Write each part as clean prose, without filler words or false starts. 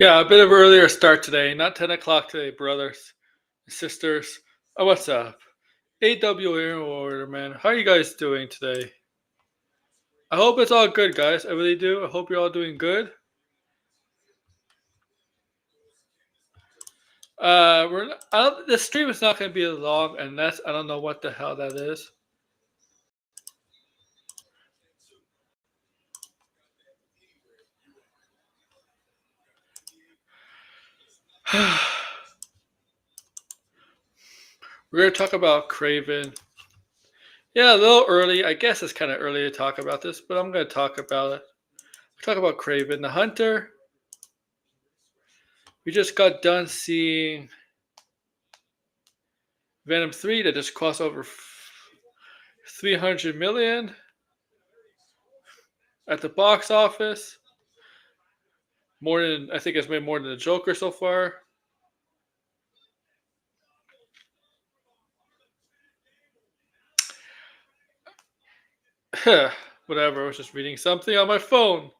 Yeah, a bit of an earlier start today. Not 10 o'clock today, brothers and sisters. Oh, what's up? AW here in order, man. How are you guys doing today? I hope it's all good, guys. I really do. I hope you're all doing good. The stream is not going to be long, and I don't know what the hell that is. We're going to talk about Kraven. Yeah, a little early. I guess it's kind of early to talk about this, but I'm going to talk about it. Talk about Kraven the Hunter. We just got done seeing Venom 3 that just crossed over 300 million at the box office. More than I think it's made more than the Joker so far. Whatever. I was just reading something on my phone.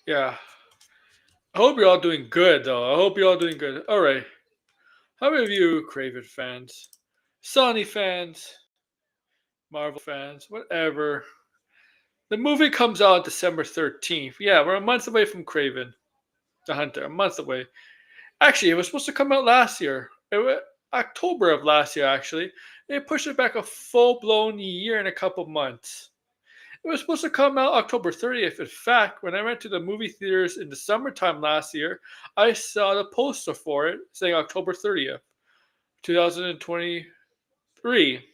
Yeah. I hope you're all doing good, though. I hope you're all doing good. All right. How many of you Kraven fans, Sony fans, Marvel fans, whatever? The movie comes out December 13th. Yeah, we're a month away from Kraven the Hunter. A month away. Actually, it was supposed to come out last year. It was October of last year, actually. They pushed it back a full-blown year and a couple months. It was supposed to come out October 30th. In fact, when I went to the movie theaters in the summertime last year, I saw the poster for it saying October 30th, 2023.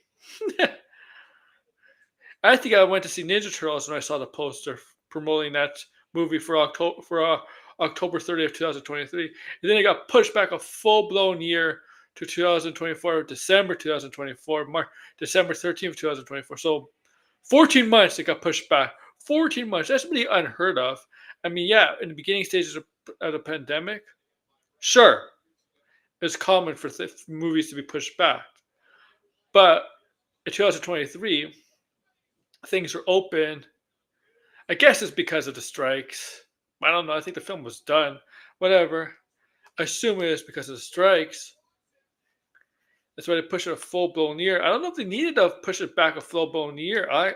I think I went to see Ninja Turtles when I saw the poster promoting that movie for October 30th, 2023. And then it got pushed back a full-blown year to 2024, December 2024, December 13th, 2024. So 14 months it got pushed back. 14 months. That's really unheard of. I mean, yeah, in the beginning stages of the pandemic, sure, it's common for movies to be pushed back. But in 2023, things are open. I guess it's because of the strikes. I don't know. I think the film was done. Whatever. I assume it is because of the strikes. That's why they pushed it a full blown year. I don't know if they needed to push it back a full blown year. I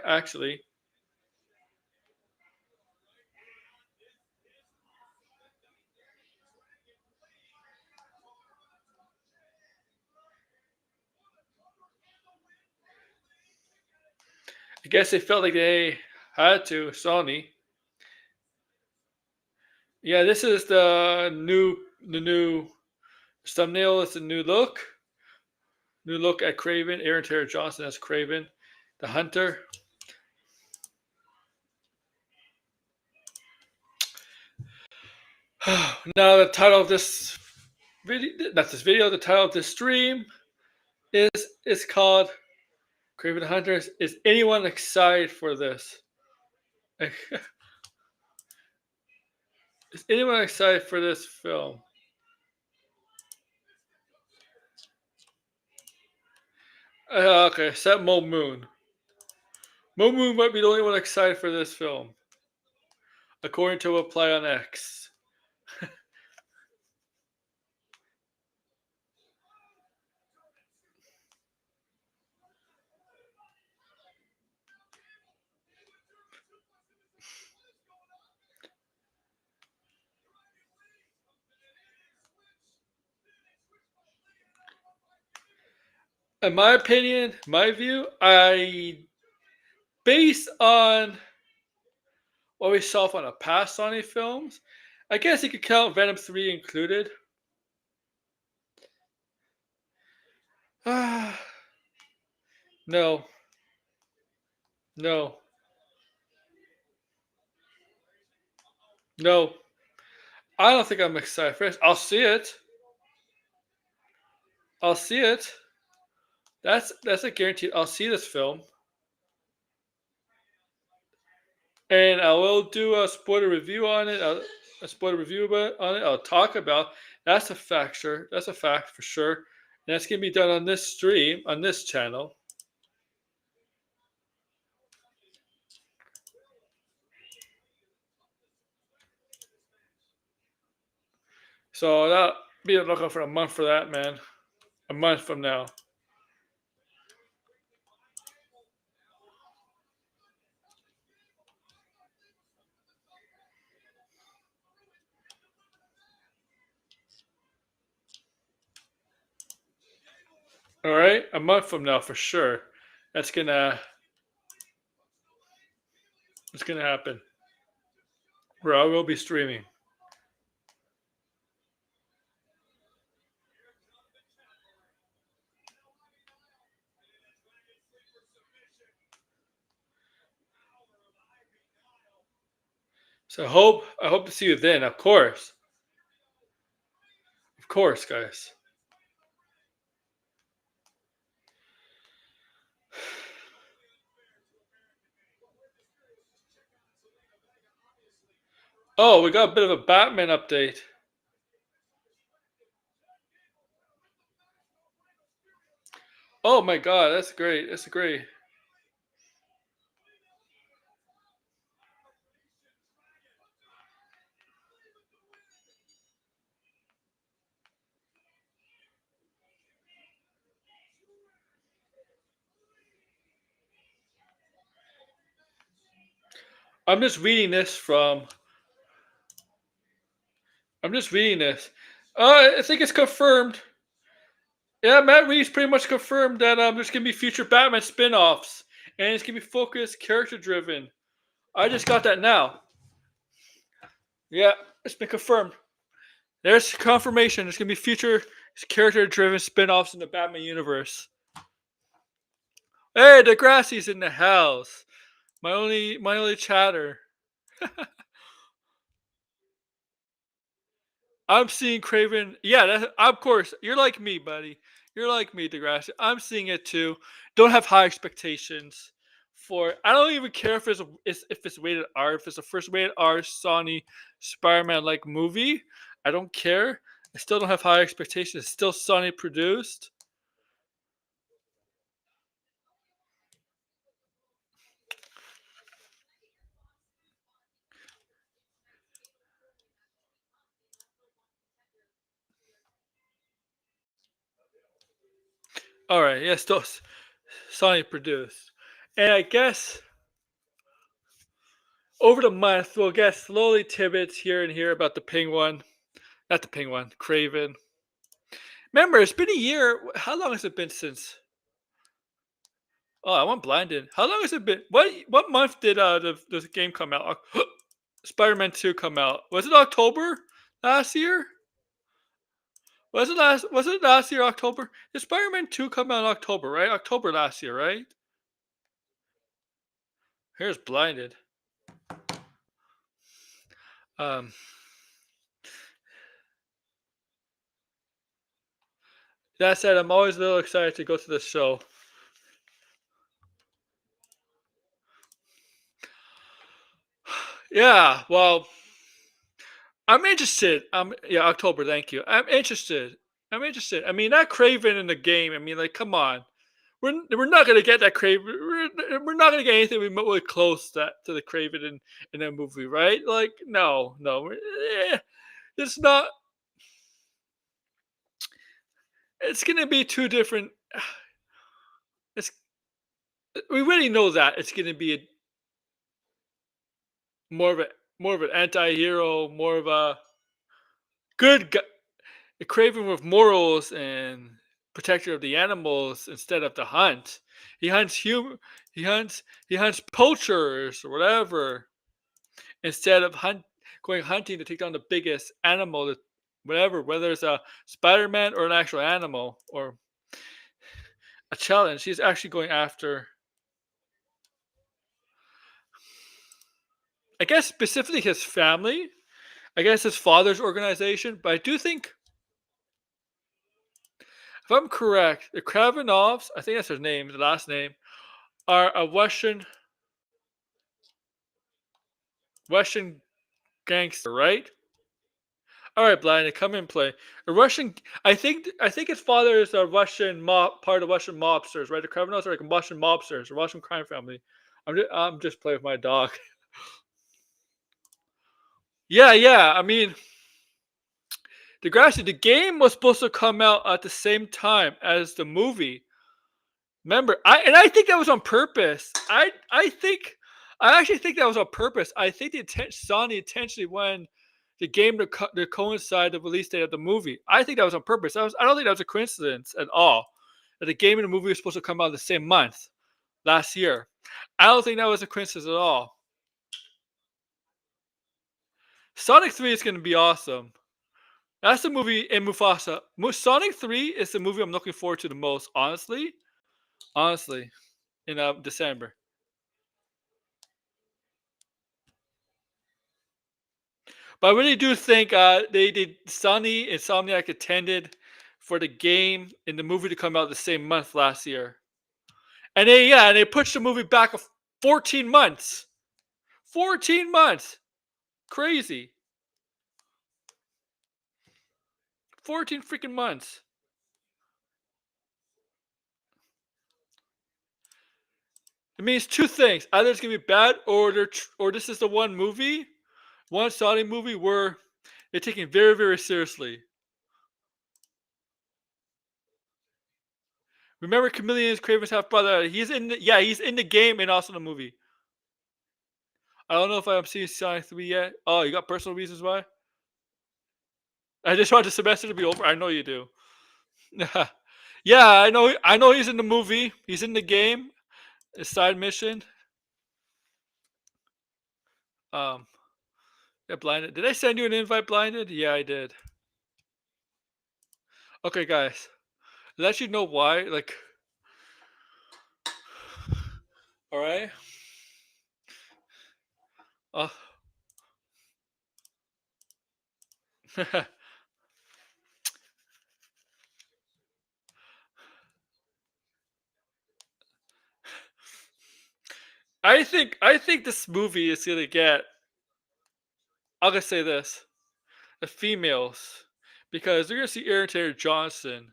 guess they felt like they had to. Sony. Yeah, this is the new thumbnail. It's a new look. New look at Kraven. Aaron Taylor Johnson as Kraven, the Hunter. Now the title of this video, not this video, the title of this stream is called Kraven the Hunter. Is anyone excited for this? Is anyone excited for this film? Okay, except Mo Moon. Mo Moon might be the only one excited for this film, according to a play on X. In my opinion, my view, based on what we saw from the past Sony films, I guess you could count Venom 3 included. No. No, no. I don't think I'm excited for it. I'll see it. I'll see it. That's a guarantee. I'll see this film, and I will do a spoiler review on it. A spoiler review on it. I'll talk about. That's a fact, sure. That's a fact for sure. And that's gonna be done on this stream on this channel. So that be looking for a month for that, man. A month from now. All right, a month from now for sure. That's gonna it's gonna happen. Where I will be streaming. So I hope to see you then. Of course, guys. Oh, we got a bit of a Batman update. Oh my god, that's great. That's great. I'm just reading this from. I'm just reading this. I think it's confirmed. Yeah, Matt Reeves pretty much confirmed that there's gonna be future Batman spin-offs, and it's gonna be focused, character driven. I just got that now. Yeah, it's been confirmed. There's confirmation. There's gonna be future character-driven spin-offs in the Batman universe. Hey, Degrassi's in the house. My only chatter. I'm seeing Kraven. Yeah, of course. You're like me, buddy. You're like me, Degrassi. I'm seeing it too. Don't have high expectations for. I don't even care if it's rated R. If it's a first rated R Sony Spider-Man like movie, I don't care. I still don't have high expectations. It's still Sony produced. All right, yeah, still Sony produced, and I guess over the month we'll get slowly tidbits here and here about the Penguin, not the Penguin, Craven. Remember, it's been a year. How long has it been since? Oh, I went blinded. How long has it been? What month did the game come out? Spider-Man 2 come out? Was it October last year? Was it last year October? Did Spider-Man 2 come out in October, right? October last year, right? Here's blinded. Um that said, I'm always a little excited to go to this show. Yeah, well, I'm interested. Yeah, October. Thank you. I'm interested. I'm interested. I mean, that Craven in the game. I mean, like, come on. We're not gonna get that Craven. We're not gonna get anything remotely close to the Craven in that movie, right? Like, no. It's not. It's gonna be two different. It's we really know that it's gonna be more of a more of an anti-hero, more of a good guy, a Craven with morals and protector of the animals instead of the hunt. He hunts human. He hunts poachers or whatever instead of going hunting to take down the biggest animal. Whatever, whether it's a Spider-Man or an actual animal or a challenge, he's actually going after. I guess specifically his family. I guess his father's organization. But I do think, if I'm correct, the Kravenovs, I think that's their name, the last name, are a Russian gangster, right? All right, Blind, come and play. A Russian. I think his father is a Russian mob, part of Russian mobsters, right? The Kravenovs are like Russian mobsters, a Russian crime family. I'm just playing with my dog. Yeah, yeah. I mean, the game was supposed to come out at the same time as the movie. Remember, I think that was on purpose. I actually think that was on purpose. I think Sony intentionally wanted the game to coincide the release date of the movie. I think that was on purpose. I don't think that was a coincidence at all. That the game and the movie were supposed to come out the same month last year. I don't think that was a coincidence at all. Sonic 3 is going to be awesome. That's the movie in Mufasa. Sonic 3 is the movie I'm looking forward to the most, honestly. Honestly, in December. But I really do think they did. Sony Insomniac attended for the game and the movie to come out the same month last year, and they pushed the movie back 14 months. 14 months, crazy. 14 freaking months. It means two things: either it's gonna be bad, or this is the one Sony movie where they're taking it very very seriously. Remember Chameleon's Kraven's half brother? He's in the game and also the movie. I don't know if I'm seeing Sonic 3 yet. Oh, you got personal reasons why? I just want the semester to be over. I know you do. Yeah, I know. I know he's in the movie. He's in the game. A side mission. Um, yeah, blinded. Did I send you an invite, blinded? Yeah, I did. Okay, guys. Let you know why. Like, all right. Uh, I think this movie is gonna get. I'm gonna say this: the females, because they're gonna see Aaron Taylor Johnson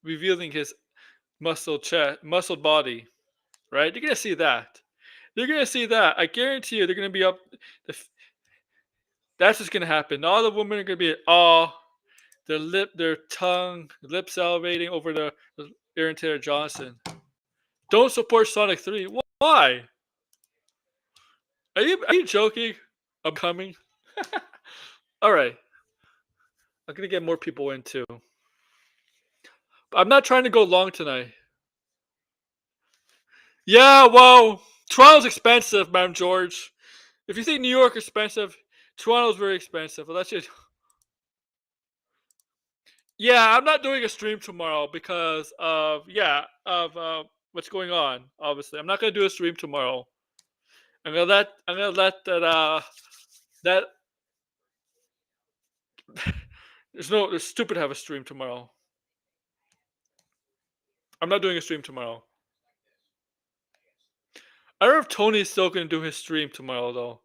revealing his muscled body, right? You're gonna see that. You're gonna see that. I guarantee you, they're gonna be up. That's what's gonna happen. All the women are gonna be all their tongue, lips salivating over the Aaron Taylor Johnson. Don't support Sonic 3. Why? Are you joking? I'm coming. All right. I'm gonna get more people in too. But I'm not trying to go long tonight. Yeah, well, Toronto's expensive, man, George. If you think New York is expensive, Toronto's very expensive. Well, that's just. Yeah, I'm not doing a stream tomorrow because of what's going on. Obviously, I'm not gonna do a stream tomorrow. I'm gonna let that it's stupid to have a stream tomorrow. I'm not doing a stream tomorrow. I don't know if Tony's still gonna do his stream tomorrow though.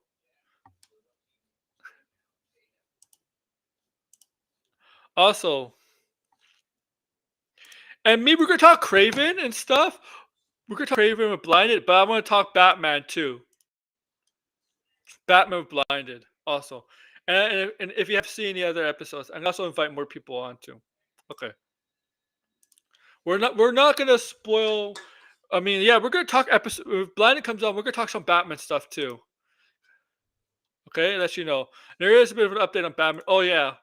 Also, and maybe we're gonna talk Kraven and stuff. We're gonna talk Kraven with Blinded, but I want to talk Batman too. Batman with Blinded also. And if you have seen the other episodes, and also invite more people on too. Okay. We're not gonna spoil. I mean, yeah, we're gonna talk episode. If Blinded comes on, we're gonna talk some Batman stuff too. Okay, let you know. There is a bit of an update on Batman. Oh yeah,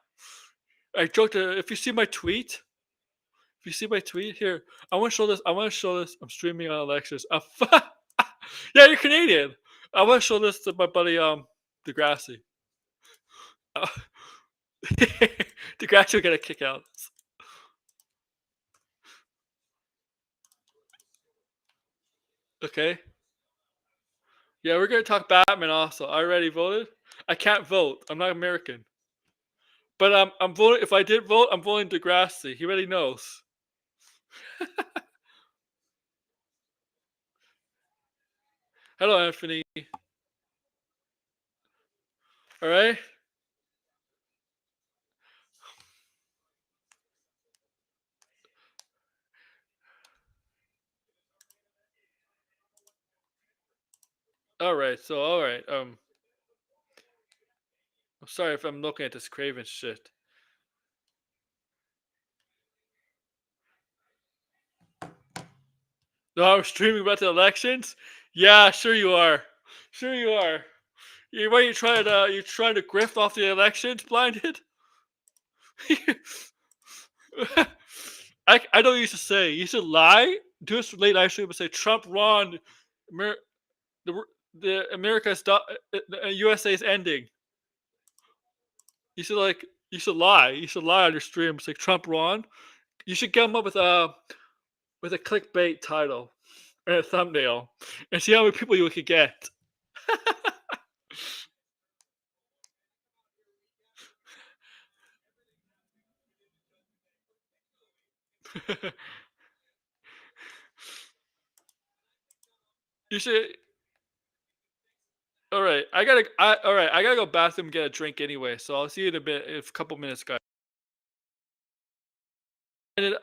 I joked. If you see my tweet, if you see my tweet here, I want to show this. I want to show this. I'm streaming on Alexis. Yeah, you're Canadian. I want to show this to my buddy Degrassi. Uh, Degrassi will get a kick out. Okay. Yeah, we're gonna talk Batman also. I already voted. I can't vote. I'm not American. But I'm voting. If I did vote, I'm voting Degrassi. He already knows. Hello, Anthony. All right. All right. So all right. I'm sorry if I'm looking at this Kraven shit. No, I'm streaming about the elections. Yeah, sure you are. Sure you are. You trying to grift off the elections, blinded? I don't used to say. You should lie. Do this late night stream and say Trump won. Amer- the the America's the USA is ending. You should you should lie. You should lie on your stream. Say Trump won. You should come up with a clickbait title and a thumbnail and see how many people you could get. You should. All right, all right, I gotta go bathroom and get a drink anyway. So I'll see you in a bit, in a couple minutes, guys. And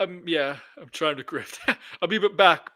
then, yeah, I'm trying to grift. I'll be back.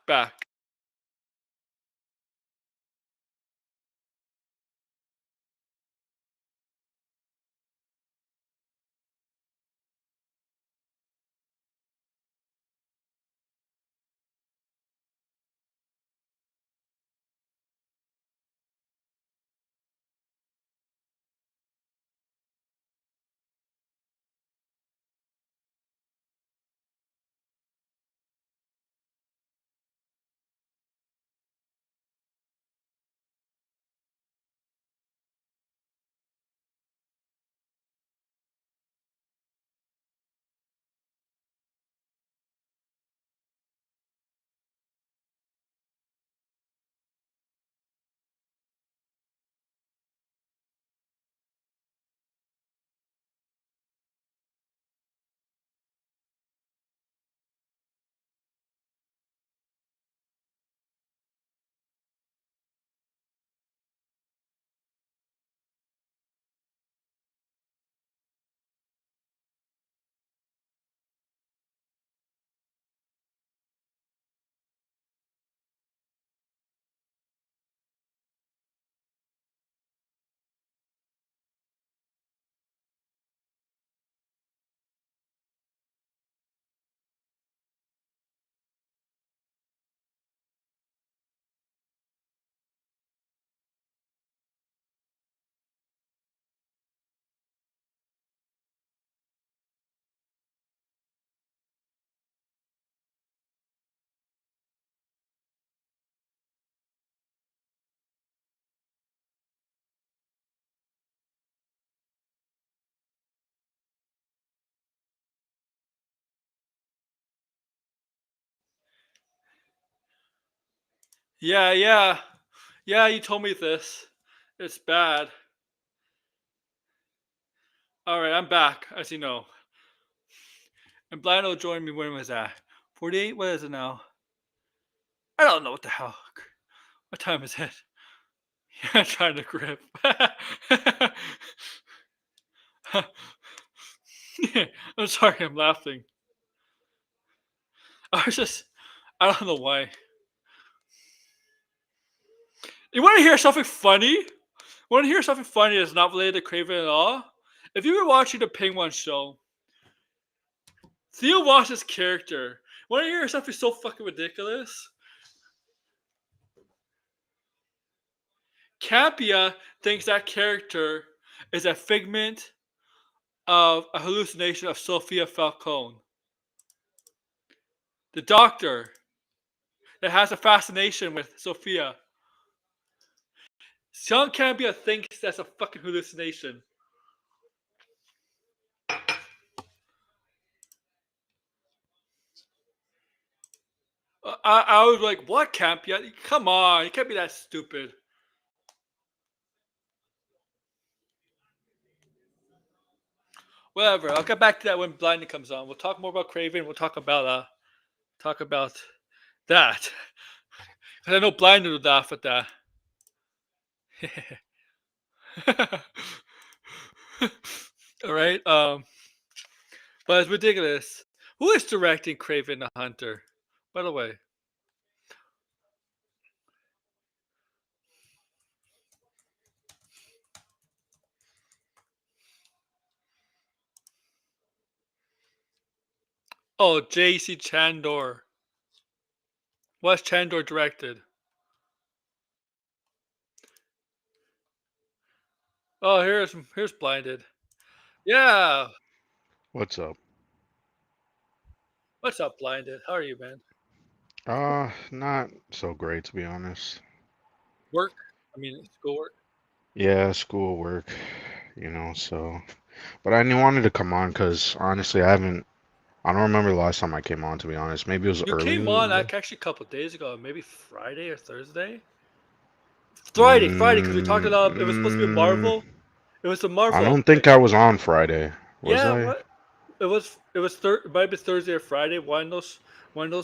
Yeah. Yeah, you told me this. It's bad. All right, I'm back, as you know. And Blino joined me. When was that? 48. What is it now? I don't know what the hell. What time is it? I'm trying to grip. I'm sorry, I'm laughing. I was just, I don't know why. You want to hear something funny? Want to hear something funny that's not related to Kraven at all? If you were watching the Penguin show, Theo Wash's character. Want to hear something so fucking ridiculous? Campia thinks that character is a figment of a hallucination of Sophia Falcone, the doctor that has a fascination with Sophia. Sean Campia thinks that's a fucking hallucination. I was like, what camp? Yeah, come on, you can't be that stupid. Whatever. I'll get back to that when Blinding comes on. We'll talk more about Kraven. We'll talk about that. 'Cause I know Blinding would laugh at that. All right. But it's ridiculous. Who is directing Kraven the Hunter? By the way. Oh, J.C. Chandor. What's Chandor directed? Oh, here's Blinded. Yeah. What's up? What's up, Blinded? How are you, man? Not so great to be honest. Work? I mean, schoolwork. Yeah, school, work, so. But I knew wanted to come on because honestly, I don't remember the last time I came on to be honest. Maybe it was You early. came on like actually a couple days ago, maybe Friday or Thursday. Friday, because we talked Mm, about it was supposed to be mm, Marvel. It was the I Marvel don't thing. think I was on Friday. Was Yeah, I? what? It might be Thursday or Friday. One of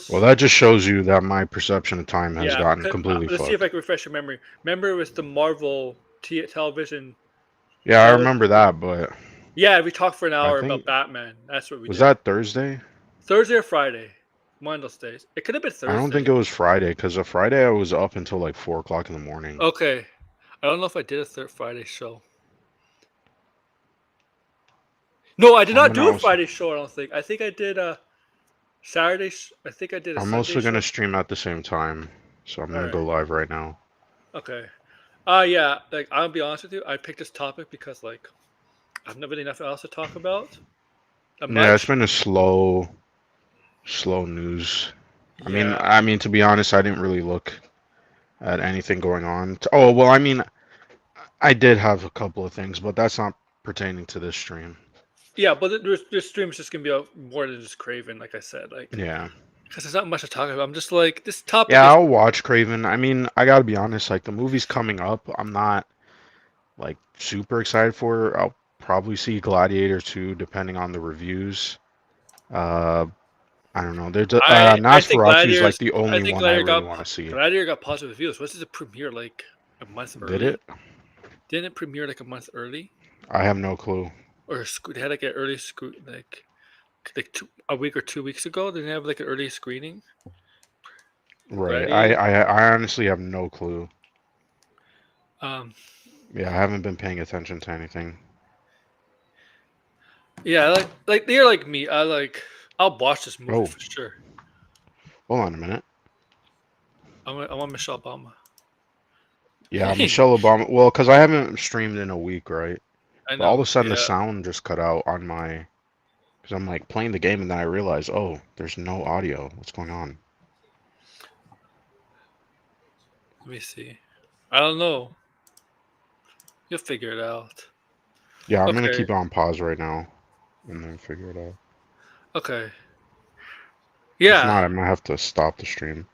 Well, those. that just shows you that my perception of time has Yeah, gotten 'cause, completely let's see if fucked. I can refresh your memory. Remember, it was the Marvel television. Yeah, I That was remember that, but yeah. We talked for an I hour about think Batman. That's what we was did. that Thursday? Thursday or Friday. One of those days. It could have been I don't think Thursday. it was Friday because a Friday I was up until like 4 o'clock in the morning. Okay. I don't know if I did a third Friday show. No, I did I'm not gonna do a also Friday show. I don't think. I think I did a Saturday. I think I did a I'm Sunday also gonna show. stream at the same time, so I'm All gonna right. go live right now. Okay. Yeah. Like I'll be honest with you. I picked this topic because like I've never really nothing else to talk about. That Yeah, it's much. been a slow news. Yeah. I mean to be honest, I didn't really look at anything going on. Oh well, I mean, I did have a couple of things, but that's not pertaining to this stream. Yeah, but this stream is just gonna be more than just Craven, like I said, like Yeah, because there's not much to talk about. I'm just like this topic yeah, is. I'll watch Kraven. I mean, I gotta be honest, like the movie's coming up. I'm not like super excited for it. I'll probably see Gladiator 2 depending on the reviews. Uh, I don't know. There's I think Nosferatu is like Gladiators. the I only think one I really want to see. Gladiator got positive reviews. Was it premiere like a month Did it? early? Didn't it premiere like a month early? I have no clue. Or they had like an early a week or 2 weeks ago. They didn't have like an early screening. Right. Gladiator. I honestly have no clue. Um. Yeah, I haven't been paying attention to anything. Yeah, like they're like me. I'll watch this movie Oh, for sure. hold on a minute. I want Michelle Obama. Yeah, Michelle Obama. Well, because I haven't streamed in a week, right? I But all of know. a sudden the Yeah. sound just cut out on my. Because I'm like playing the game and then I realize, oh, there's no audio. What's going on? Let me see. I don't know. You'll figure it out. Yeah, I'm gonna Okay. keep it on pause right now and then figure it out. Okay. If Yeah. not, I might have to stop the stream.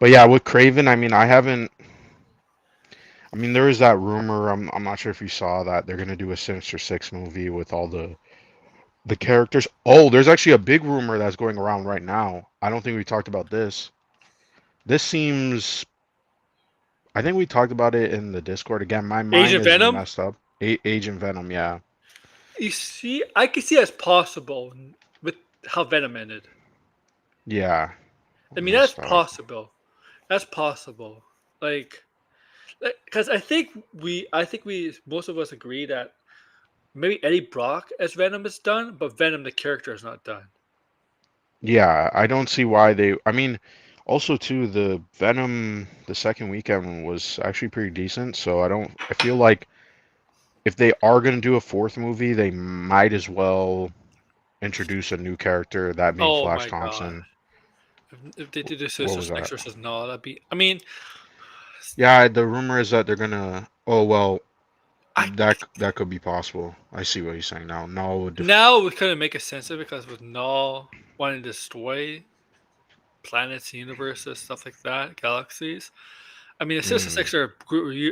But yeah, with Craven, I mean, I haven't. I mean, there is that rumor. I'm not sure if you saw that they're gonna do a Sinister Six movie with all the characters. Oh, there's actually a big rumor that's going around right now. I don't think we talked about this. This seems. I think we talked about it in the Discord. Again, my mind Agent is Venom. messed up. Agent Venom, yeah. You see, I can see as possible with how Venom ended. Yeah. I I'm mean, gonna that's stop. possible. That's possible. Like, because I think we, most of us agree that maybe Eddie Brock as Venom is done, but Venom the character is not done. Yeah, I don't see why they. I mean, also too, the Venom, the second weekend was actually pretty decent. So I don't. I feel like if they are gonna do a fourth movie, they might as well introduce a new character, that being Oh Flash my god! Thompson. If they did this What Sister was Six that? versus Null, that'd be. I mean, Yeah, the rumor is that they're gonna. Oh well, I that could be possible. I see what you're saying now. No, now we couldn't make a sense of it because with Null wanting to destroy. planets, universes, stuff like that, galaxies. I mean, the Sinister Mm, Six are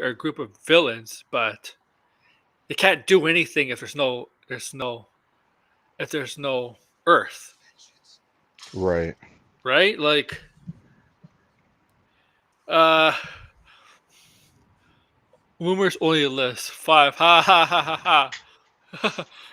a group of villains, but they can't do anything if there's no Earth, right. right? Like, uh, rumors only list five. Ha ha ha ha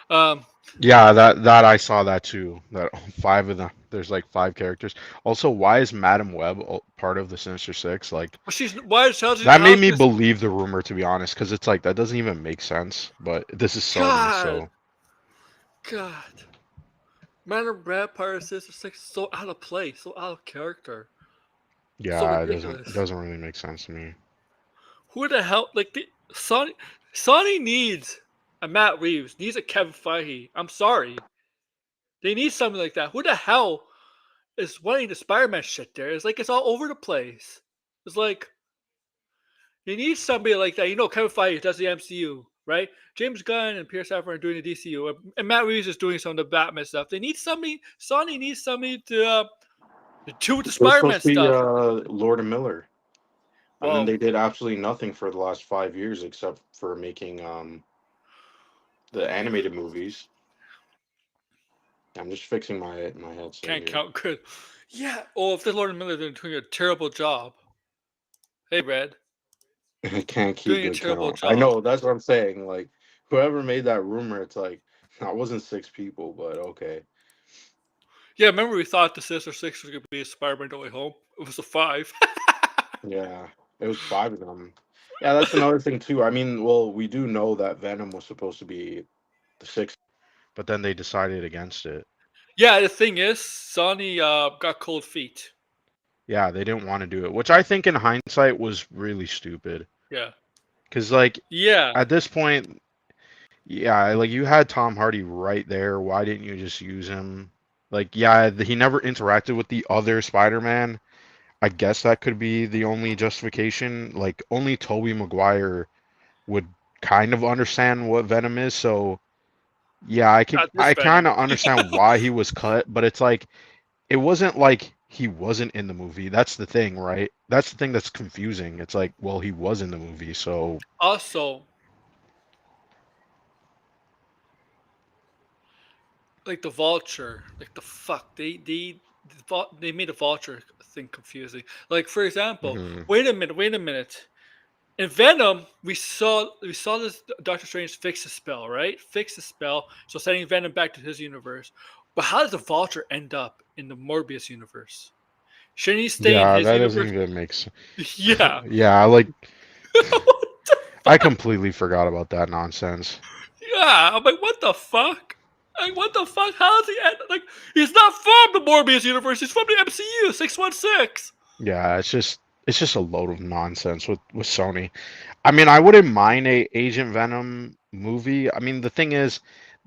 ha. Yeah, that I saw that too. That five of them. There's like five characters. Also, why is Madam Web part of the Sinister Six? Like Well, she's why tells you that how made me this. believe the rumor, to be honest, because it's like that doesn't even make sense. But this is Sony, God, so God, Madam Red Pirate Sister Six is so out of place, so out of character, so yeah, it ridiculous. doesn't really make sense to me. Who the hell like Sony needs a Matt Reeves, needs a Kevin Feige. I'm sorry, they need something like that. Who the hell is wanting the Spider-Man shit? There, it's like it's all over the place. It's like you need somebody like that. You know, Kevin Feige does the MCU, right? James Gunn and Peter Safran are doing the DCU, and Matt Reeves is doing some of the Batman stuff. They need somebody. Sony needs somebody to do the It was Spider-Man supposed to be stuff. Lord and Miller, and then Well, they did absolutely nothing for the last 5 years except for making the animated movies. I'm just fixing my headset can't here. count good. Yeah. Oh, if the Lord and Miller are doing a terrible job. Hey, Red, I can't keep doing a good terrible count. I job. know that's what I'm saying. Like whoever made that rumor, it's like that wasn't six people, but okay. Yeah, remember we thought the Sinister Six was gonna be a Spider-Man No Way Home. It was a five. Yeah, it was five of them. Yeah, that's another thing too. I mean, well, we do know that Venom was supposed to be the sixth, but then they decided against it. Yeah, the thing is, Sony got cold feet. Yeah, they didn't want to do it, which I think in hindsight was really stupid. Yeah. Because like Yeah. at this point, yeah, like you had Tom Hardy right there. Why didn't you just use him? Like, yeah, he never interacted with the other Spider-Man. I guess that could be the only justification. Like, only Tobey Maguire would kind of understand what Venom is. So, yeah, Not this I kind Venom. of understand why he was cut, but it's like, it wasn't like he wasn't in the movie. That's the thing, right? That's the thing that's confusing. It's like, well, he was in the movie, so Also, like the Vulture, like the fuck they made the Vulture thing confusing. Like for example, mhm. wait a minute. In Venom, we saw this Doctor Strange fix the spell, right? Fix the spell, so sending Venom back to his universe. But how does the Vulture end up in the Morbius universe? Shouldn't he stay in Yeah, his that doesn't universe? even make sense. Yeah. Yeah, like What the I fuck? completely forgot about that nonsense. Yeah. I'm like, what the fuck? Like, what the fuck? How does he end? Like, he's not from the Morbius universe. He's from the MCU. 616. Yeah, it's just a load of nonsense with Sony. I mean, I wouldn't mind a Agent Venom movie. I mean, the thing is,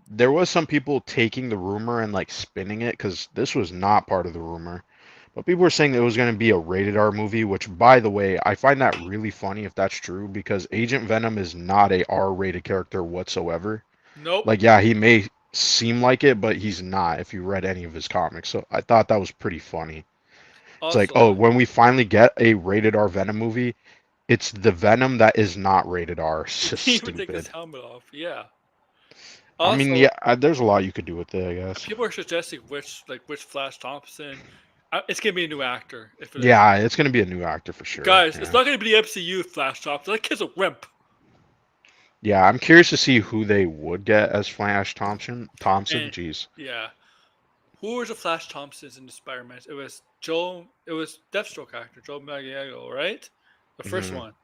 there was some people taking the rumor and like spinning it because this was not part of the rumor. But people were saying that it was going to be a rated R movie, which, by the way, I find that really funny if that's true because Agent Venom is not a R-rated character whatsoever. Nope. Like, yeah, he may seem like it, but he's not if you read any of his comics. So I thought that was pretty funny. It's like, Also, oh, when we finally get a rated R Venom movie, it's the Venom that is not rated R. It's just he even take his stupid. helmet off. Yeah. I mean, Also, yeah, there's a lot you could do with it, I guess. people are suggesting which Flash Thompson. It's gonna be a new actor. If it is, Yeah, it's gonna be a new actor for sure. guys, it's Yeah. not gonna be the MCU Flash Thompson. That kid's a wimp. Yeah, I'm curious to see who they would get as Flash Thompson. Thompson, And jeez. yeah, who was the Flash Thompsons in the Spider-Man? It was Joe. It was Deathstroke actor Joe Maggiago, right? The first Hmm. one.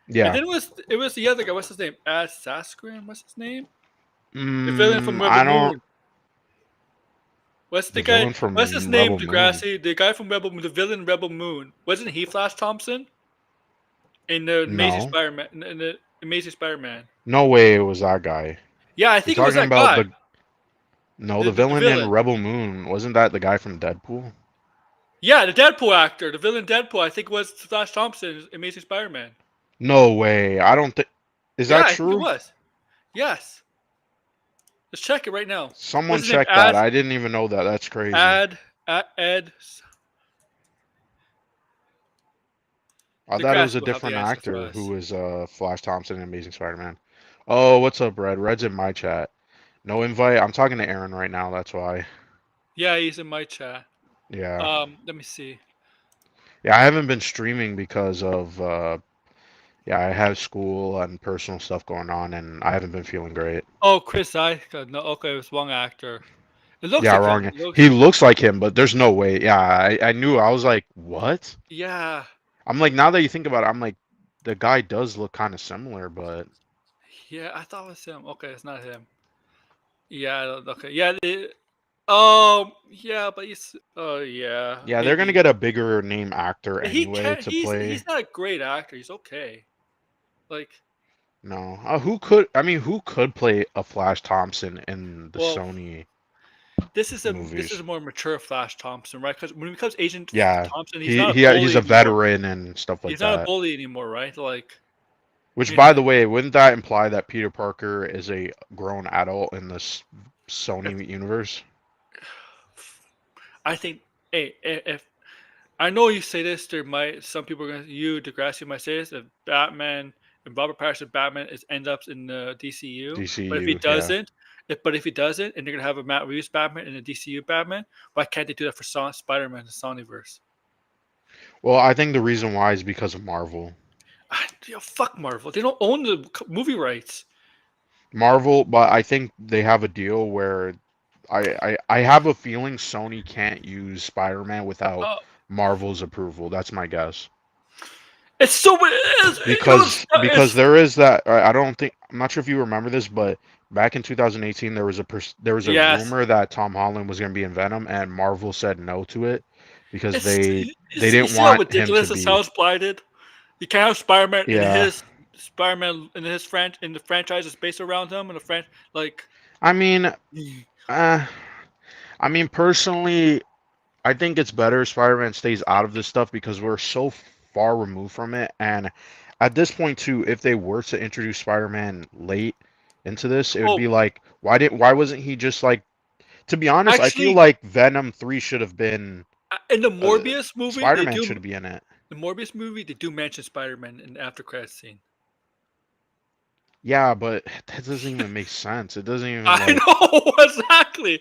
And Yeah. then it was the other guy. What's his name? Ad Saskran. What's his name? The villain from Rebel I don't. Moon. What's the The guy? villain What's his from name? Rebel Moon. Degrassi. The guy from Rebel Moon. The villain in Rebel Moon. Wasn't he Flash Thompson in the Amazing No, Spider-Man? In the Amazing Spider-Man. no way it was that guy. Yeah, I You're think it was talking that about guy. the no, The, the the, the villain in villain. Rebel Moon. Wasn't that the guy from Deadpool? Yeah, the Deadpool actor. The villain Deadpool. I think was Flash Thompson in Amazing Spider-Man. No way. I don't think. Is Yeah, that I think it true? was. Yes. Let's check it right now. Someone What's his name? check that. I didn't even know that. That's crazy. Ed. I thought it was Degrassi a will have the different answer for actor who us. was Flash Thompson in Amazing Spider-Man. Oh, what's up, Red? Red's in my chat. No invite. I'm talking to Aaron right now. That's why. Yeah, he's in my chat. Yeah. Let me see. Yeah, I haven't been streaming because of yeah, I have school and personal stuff going on, and I haven't been feeling great. Oh, Chris Ica. No, okay, it was wrong actor. It looks Yeah, like him. wrong. It looks. He looks like him, but there's no way. Yeah, I knew. I was like, what? Yeah, I'm like, now that you think about it, I'm like, the guy does look kind of similar, but yeah. I thought it was him. Okay, it's not him. Yeah. Okay. Yeah. Yeah, but he's. Oh, yeah. yeah, they're gonna Maybe get a bigger name actor he anyway can't. to He's play. not a great actor. He's okay. Like, No, who could? I mean, who could play a Flash Thompson in the well, Sony this is movies? a more mature Flash Thompson, right? Because when he becomes Agent Yeah, Thompson, he's he not a he he's bully a anymore. veteran and stuff like He's not a that. bully anymore, right? Like, Which, he's by the like, way, wouldn't that imply that Peter Parker is a grown adult in this if Sony universe? I think, hey, if I know you say this, there might some people are gonna Degrassi might say this. If Batman and Robert Pattinson Batman ends up in the DCU, but if he DCU, yeah. doesn't, if he doesn't, and they're gonna have a Matt Reeves Batman in the DCU Batman, why can't they do that for Spider Man, the Sonyverse? Well, I think the reason why is because of Marvel. Fuck Marvel. They don't own the movie rights. Marvel, but I think they have a deal where I have a feeling Sony can't use Spider-Man without Uh, Marvel's approval. That's my guess. it's so it's, Because there is that I don't think I'm not sure if you remember this, but back in 2018 there was a yes. rumor that Tom Holland was going to be in Venom, and Marvel said no to it because It's they you didn't see how want him to ridiculous it be. sounds, Blighted. You can't have Spider-Man in Yeah, his Spider-Man in the franchise is based around him and the like. I mean, uh, I mean personally, I think it's better Spider-Man stays out of this stuff because we're so far removed from it, and at this point too, if they were to introduce Spider-Man late into this, it would Oh, be like, why wasn't he just like? To be honest, I feel actually, like Venom 3 should have been in the uh, Morbius movie, Spider-Man should be in it. they do mention Spider-Man in the after credits scene. Yeah, but that doesn't even make sense. It doesn't even I like know exactly.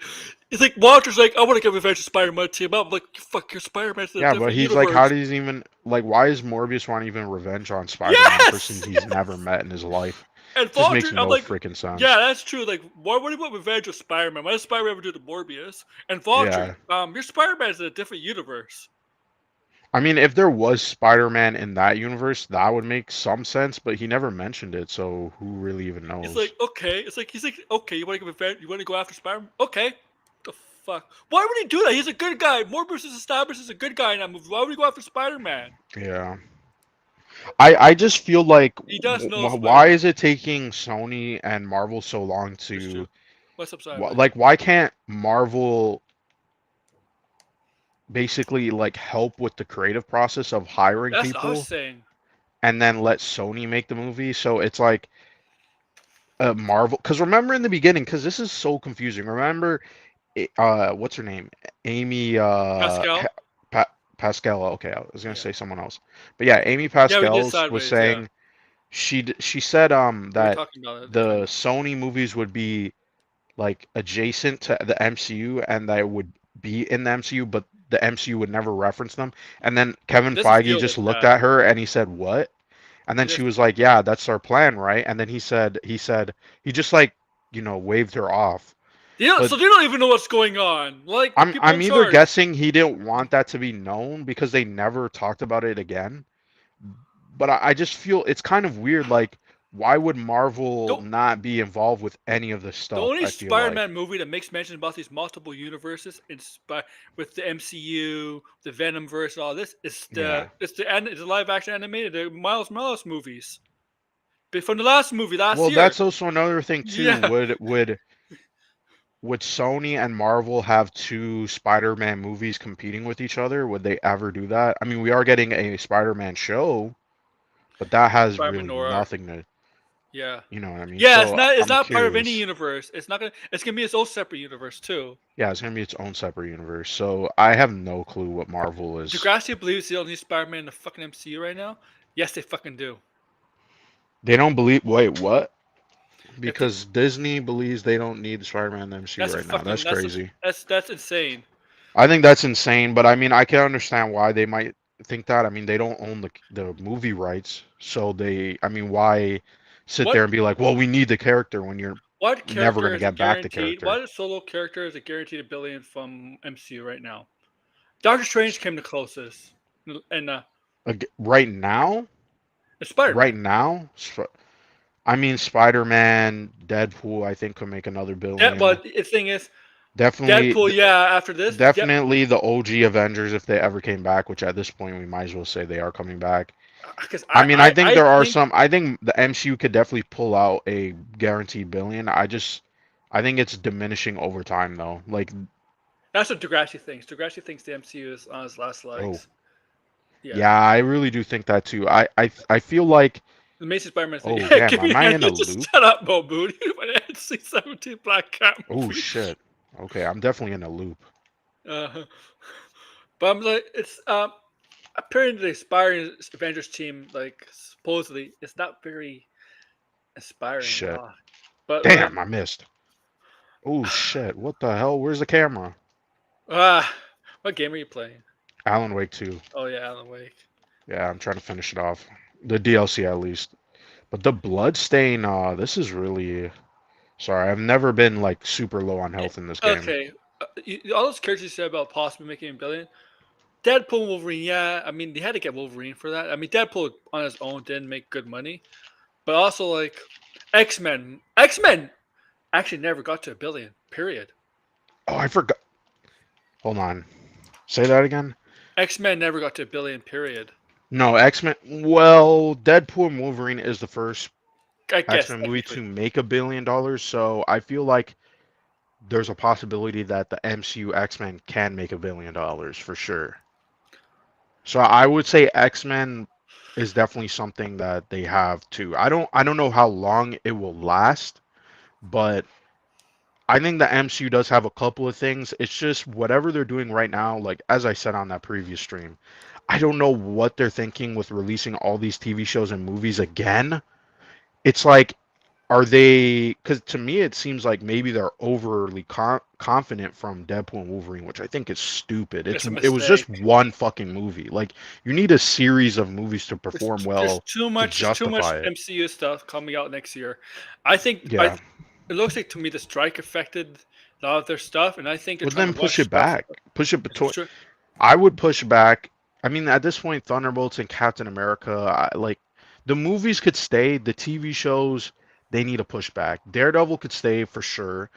It's like Walter's like, I want to get revenge of Spider-Man team up. I'm like, fuck, your Spider-Man's in a yeah, but different he's like, how universe. does he even like why is Morbius want even revenge on Spider-Man, a person Yes, he's never yes. met in his life? And Just Walter, makes I'm no like, freaking yeah, sense. that's true. Like, why would he want revenge of Spider-Man? Why does Spider-Man ever do to Morbius? And Walter, Yeah. your Spider-Man's in a different universe. I mean, if there was Spider-Man in that universe, that would make some sense, but he never mentioned it, so who really even It's knows? like, okay. It's like he's like, okay, you want to get revenge? You want to go after Spider-Man? Okay. The fuck? Why would he do that? He's a good guy. Morbius is established as a good guy in that movie. Why would he go after Spider-Man? Yeah. I just feel like He does know why Spider-Man. is it taking Sony and Marvel so long That's true. to What's up, Spider-Man? like why can't Marvel basically like help with the creative process of hiring That's what I was people saying. and then let Sony make the movie? So it's like Marvel, because remember in the beginning, because this is so confusing. Remember, what's her name? Amy Pascal. Pa Pascal. Okay, I was gonna Yeah. say someone else, but yeah, Amy Yeah, we did Pascal's was sideways. Yeah, saying she said we were that talking about it at the the time. Sony movies would be like adjacent to the MCU and that it would be in the MCU, but the MCU would never reference them. And then It Kevin doesn't Feige feel just like looked that. at her and he said, "What?" And then It she does. was like, "Yeah, that's our plan, right?" And then he said he just like, waved her off. But So they don't even know what's going on. Like the people I'm in either charge. guessing he didn't want that to be known because they never talked about it again. But I just feel it's kind of weird. Like, why would Marvel Don't not be involved with any of this The stuff? only I feel like, Spider-Man movie that makes mention about these multiple universes with the MCU, the Venom verse, all this is yeah. the live action animated the Miles Morales movies. But from the last movie last Well, year. that's also another thing too. Yeah. Would Sony and Marvel have two Spider-Man movies competing with each other? Would they ever do that? I mean, we are getting a Spider-Man show, but that has Spider-Man really Noir. nothing to, Yeah. you know what I mean? Yeah, So it's I'm not part of any curious. universe. It's gonna be its own separate universe too. Yeah, it's gonna be its own separate universe. So I have no clue what Marvel is. Degrassi believes he don't need Spider-Man in the fucking MCU right now. Yes, they fucking do. They don't believe. Wait, what? If they, Because Disney believes they don't need Spider-Man in the MCU that's a right now. fucking That's crazy. that's insane. I think that's insane, but I mean, I can understand why they might think that. I mean, they don't own the movie rights, so they. I mean, why sit What there and be like, well, we need the character when you're what never character gonna is a get back the guaranteed? character? What solo character is a guaranteed $1 billion from MCU right now? Doctor Strange came the closest, and Like, Spider right Man. now, I mean, Spider-Man, Deadpool, I think could make another Yeah, billion. but the thing is, Definitely, Deadpool. Yeah, after this, yep. definitely the OG Avengers if they ever came back, which at this point we might as well say they are coming back. Because I mean, I think I there are think some. I think the MCU could definitely pull out a guaranteed billion. I think it's diminishing over time though. Like, that's what Degrassi thinks. Degrassi thinks the MCU is on its last oh, legs. Yeah. yeah, I really do think that too. I feel like, The Amazing Spider-Man thing. oh Yeah, damn, give me am a I hand. in a Just loop? shut up, Mo Moon. You went to see 17 Black Cat Oh movie. shit. Okay, I'm definitely in a loop. Uh, but I'm like, it's apparently the aspiring Avengers team, like supposedly, it's not very inspiring at Shit. all. But Damn, I missed. Oh shit. What the hell? Where's the camera? ah, what game are you playing? Alan Wake 2. Oh yeah, Alan Wake. Yeah, I'm trying to finish it off. The DLC at least. But the bloodstain, this is really sorry. I've never been like super low on Eh, health in this game. Okay, all those characters you said about possibly making $1 billion. Deadpool, and Wolverine. Yeah, I mean they had to get Wolverine for that. I mean Deadpool on his own didn't make good money, but also like X Men actually never got to $1 billion. Period. Oh, I forgot. Hold on. Say that again. X Men never got to $1 billion. Period. No, X-Men. Well, Deadpool and Wolverine is the first I guess X-Men movie technically. to make $1 billion, so I feel like there's a possibility that the MCU X-Men can make $1 billion for sure. So I would say X-Men is definitely something that they have too. I don't know how long it will last, but I think the MCU does have a couple of things. It's just whatever they're doing right now, like as I said on that previous stream, I don't know what they're thinking with releasing all these TV shows and movies again. It's like, are they? Because to me, it seems like maybe they're overly confident from Deadpool and Wolverine, which I think is stupid. It's a It was just mistake. one fucking movie. Like you need a series of movies to perform There's well too to much. There's too much justify it. MCU stuff coming out next year. I think Yeah. It looks like to me the strike affected a lot of their stuff, and I think they're Well, trying then to push rush it stuff. back. Push it between. Sure. I would push back. I mean, at this point, Thunderbolts and Captain America, like the movies could stay. The TV shows, they need to push back. Daredevil could stay for sure.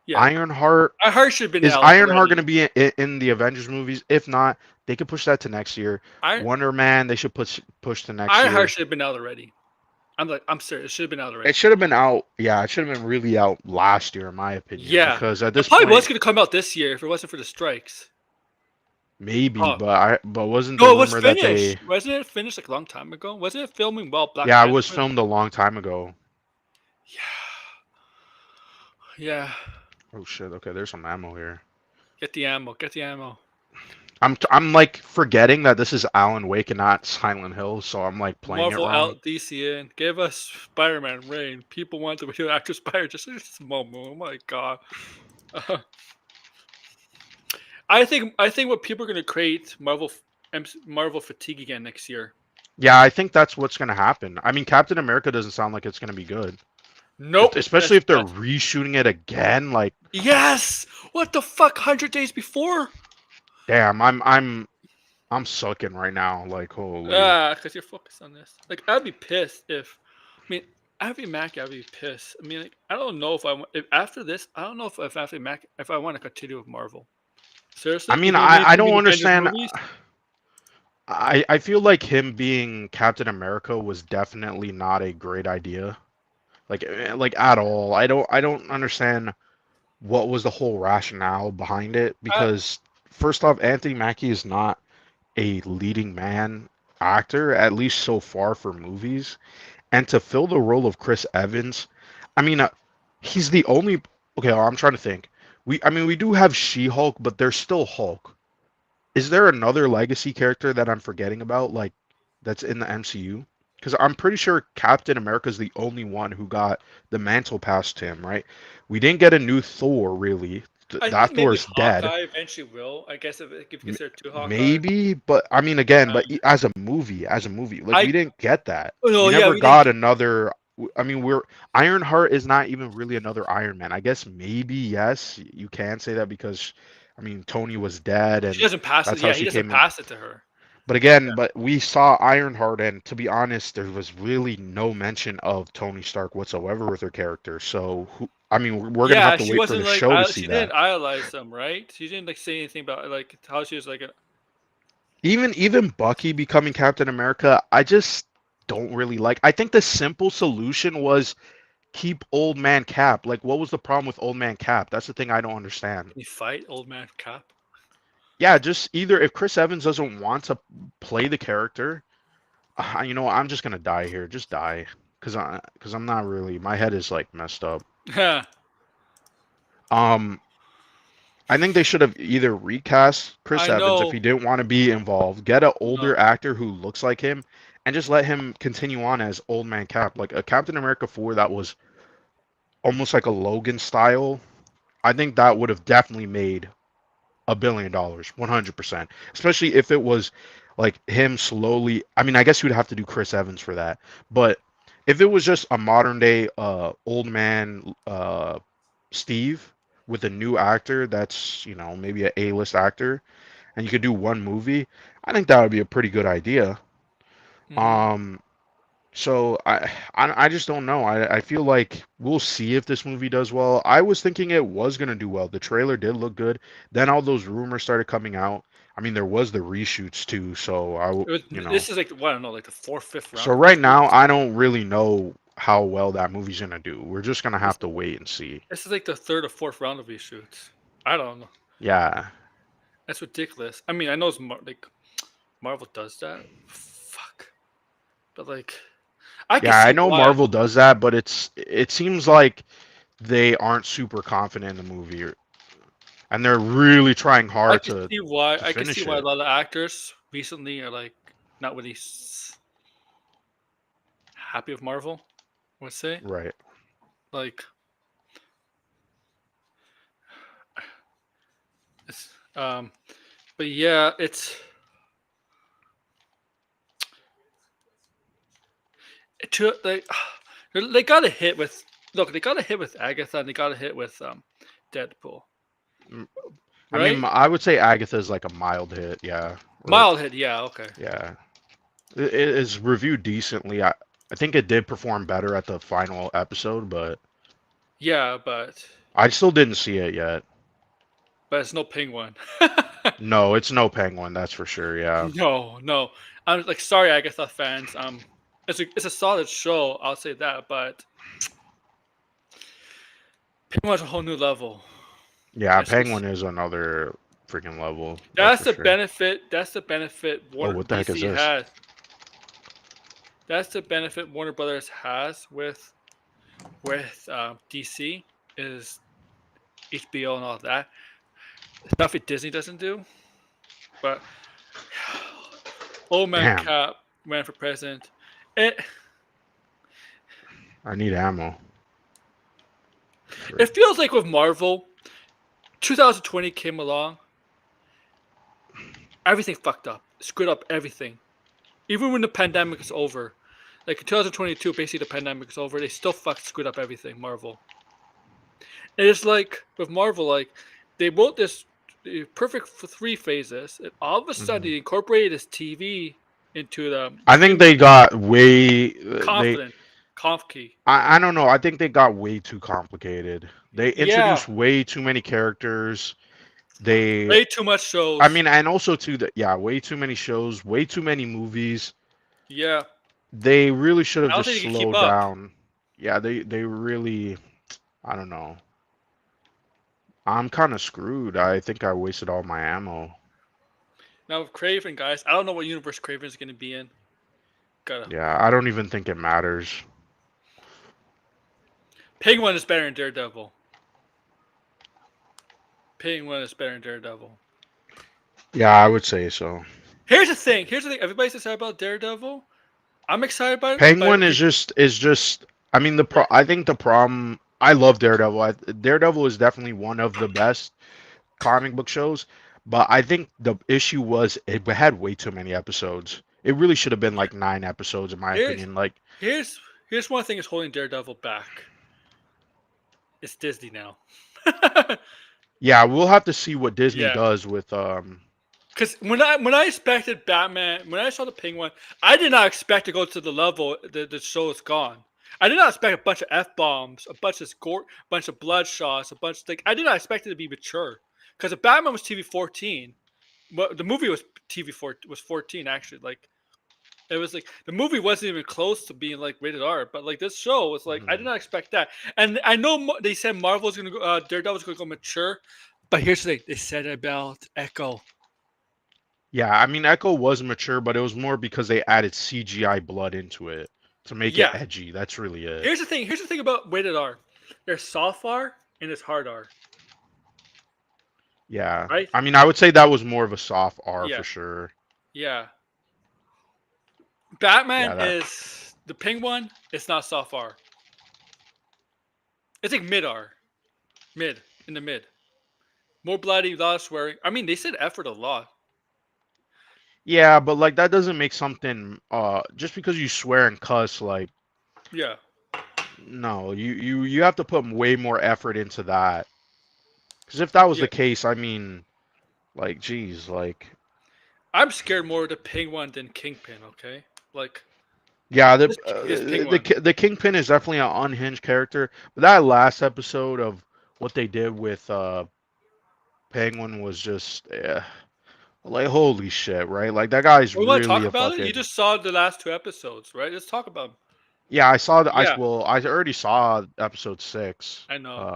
Yeah, Ironheart I heart should have been is out Ironheart going already. to be in the Avengers movies? If not, they could push that to next year. I Wonder Man, they should push to next Ironheart year. should have been out already. I'm serious. It should have been out It already. should have been out. Yeah, it should have been really out last year, in my opinion, Yeah, because at it this probably was point, going to come out this year if it wasn't for the strikes. maybe. Oh But wasn't the no, it was rumor that finished. they? Wasn't it finished like a long time ago? Wasn't it filming while Black Yeah, it Panther was was? filmed a long time ago. Yeah, yeah. Oh shit. Okay, there's some ammo here. Get the ammo. Get the ammo. I'm like forgetting that this is Alan Wake and not Silent Hill, so I'm like playing it Marvel wrong. out, DC in. Give us Spider-Man reign. People want the video actor Spider. Just a moment. Oh my god. I think what people are going to create Marvel fatigue again next year. Yeah, I think that's what's gonna happen. I mean, Captain America doesn't sound like it's gonna be good. Nope. Especially if they're reshooting it again, like Yes. What the fuck? 100 days before? damn, I'm sucking right now. Like holy. Ah, because you're focused on this. Like I'd be pissed if. I mean, I'd be Mac. I'd be pissed. I mean, like I don't know if after this, I don't know if after Mac, if I want to continue with Marvel. I Seriously, mean, I give me don't the Avengers understand. movies. I feel like him being Captain America was definitely not a great idea. Like at all. I don't understand what was the whole rationale behind it I, because first off, Anthony Mackie is not a leading man actor, at least so far for movies. And to fill the role of Chris Evans, I mean, he's the only. Okay, I'm trying to think. I mean, we do have She-Hulk, but there's still Hulk. Is there another legacy character that I'm forgetting about, like that's in the MCU? Because I'm pretty sure Captain America's the only one who got the mantle passed to him, right? We didn't get a new Thor, really. I think That maybe Thor's dead. Hawkeye eventually will. I guess if you M- consider two Hawkeye. Maybe, but I mean, again, but Um, as a movie, like we I didn't get that. oh We no, yeah, never we didn't. got another. I mean, we're Ironheart is not even really another Iron Man. I guess maybe yes, you can say that because, I mean, Tony was dead, She and doesn't pass it. that's how Yeah, he she doesn't came in. pass it to her. But again, but we saw Ironheart, and to be honest, there was really no mention of Tony Stark whatsoever with her character. So, I mean, we're gonna have Yeah, to she wait for wasn't the like show to see she didn't that. idolize them, right? She didn't like say anything about like how she was like Even Bucky becoming Captain America, I just don't really like. I think the simple solution was keep Old Man Cap. Like, what was the problem with Old Man Cap? That's the thing I don't understand. can you fight old man Cap? Yeah, just either if Chris Evans doesn't want to play the character, you know, I'm just gonna die here. Just die, cause I'm not really. My head is like messed up. Yeah, Um, I think they should have either recast Chris I Evans if he know. didn't want to be involved, get an No, older actor who looks like him, and just let him continue on as Old Man Cap, like a Captain America 4 that was almost like a Logan style. I think that would have definitely made $1 billion, 100%. Especially if it was like him slowly. I mean, I guess you'd have to do Chris Evans for that, but if it was just a modern day old man Steve with a new actor that's, you know, maybe a A-list actor and you could do one movie, I think that would be a pretty good idea. hmm Um so I just don't know. I feel like we'll see if this movie does well. I was thinking it was gonna do well. The trailer did look good. Then all those rumors started coming out. I mean, there was the reshoots too, so it was, you know. this is like what I don't know, like the fourth, fifth So round of right now, reshoots. I don't really know how well that movie's gonna do. We're just gonna This, have to wait and see. this is like the third or fourth round of reshoots. I don't know. Yeah. That's ridiculous. I mean, I know like Marvel does that. Fuck, but like I can Yeah, I see know why. Marvel does that, but it seems like they aren't super confident in the movie, and they're really trying I hard can to see why. I can see finish why a it. lot of actors recently are like not really happy with Marvel. I would say Right. like it's but yeah, it's to like they got a hit with look. They got a hit with Agatha and they got a hit with Deadpool, Mm, I mean, right? I would say Agatha's like a mild hit. Yeah. Or Mild hit, yeah, okay, yeah, it is reviewed decently. I think it did perform better at the final episode, but yeah, but I still didn't see it yet. it's no Penguin. No, it's no Penguin, that's for sure. Yeah. No, no. I'm like sorry, Agatha fans. It's a solid show. I'll say that, but Penguin's a whole new level. Yeah, That's just Penguin is another freaking level, that's that's for the sure. benefit. That's the benefit Oh, Warner what the heck is DC this? has. That's the benefit Warner Brothers has with DC is HBO and all that. Stuff that Disney doesn't do. But Old Man Damn, Cap ran for president. It I need ammo. it Frick. feels like with Marvel, 2020 came along, everything fucked up, screwed up everything. Even when the pandemic is over, like in 2022, basically the pandemic is over, they still screwed up everything. Marvel. And it's like with Marvel, like they wrote this perfect for three phases, and all of a sudden Mhm. they incorporated this TV into the I think streaming they got way they confident, conf key. I don't know. I think they got way too complicated. They Yeah, introduced way too many characters. They way too much I shows. mean, and also too that yeah, way too many shows, way too many movies. Yeah, They really should have I don't just think they can keep slowed up. down. Yeah, they really I don't know. I'm kind of screwed. I think I wasted all my ammo. Now with Kraven, guys, I don't know what universe Kraven is going to be in. Gotta Yeah, I don't even think it matters. Penguin is better than Daredevil. Penguin is better than Daredevil. Yeah, I would say so. Here's the thing. Here's the thing. Everybody's excited about Daredevil. I'm excited about it, but Penguin is just. I mean, I think the problem. I love Daredevil. Daredevil is definitely one of the best comic book shows, but I think the issue was it had way too many episodes. It really should have been yeah. like 9 episodes, in my Here's opinion. Like, here's here's one thing that's holding Daredevil back. It's Disney now. yeah, we'll have to see what Disney Yeah. does with Because when I expected Batman, when I saw the Penguin, I did not expect to go to the level that the show is gone. I did not expect a bunch of f bombs, a bunch of gore, a bunch of bloodshots, a bunch of like. I did not expect it to be mature. Because the Batman was TV 14, well, the movie was TV 4 was 14 actually. Like it was like the movie wasn't even close to being like rated R, but like this show was like I did mhm. not expect that. And I know they said Marvel's gonna go, Daredevil's gonna go mature, but here's the thing: they said about Echo. Yeah, I mean Echo was mature, but it was more because they added CGI blood into it to make it Yeah, edgy. That's really it. here's the thing. Here's the thing about rated R. There's soft R and there's hard R, Yeah. right? I mean, I would say that was more of a soft R for Yeah, sure. yeah. Batman Yeah, that. is the Penguin. It's not soft R. It's like mid R, mid in the mid. More bloody, a lot of swearing. I mean, they said effort a lot. Yeah, but like that doesn't make something just because you swear and cuss like Yeah, no, you have to put way more effort into that. Because if that was yeah. the case, I mean, like geez, like I'm scared more of the Penguin than Kingpin. Okay, like yeah, this Penguin. the Kingpin is definitely an unhinged character, but that last episode of what they did with Penguin was just like holy shit, right? Like that guy's We want to really talk a about it. You fucking just saw the last two episodes, right? Let's talk about 'em. yeah. I saw the I Yeah, well I already saw episode 6. I know.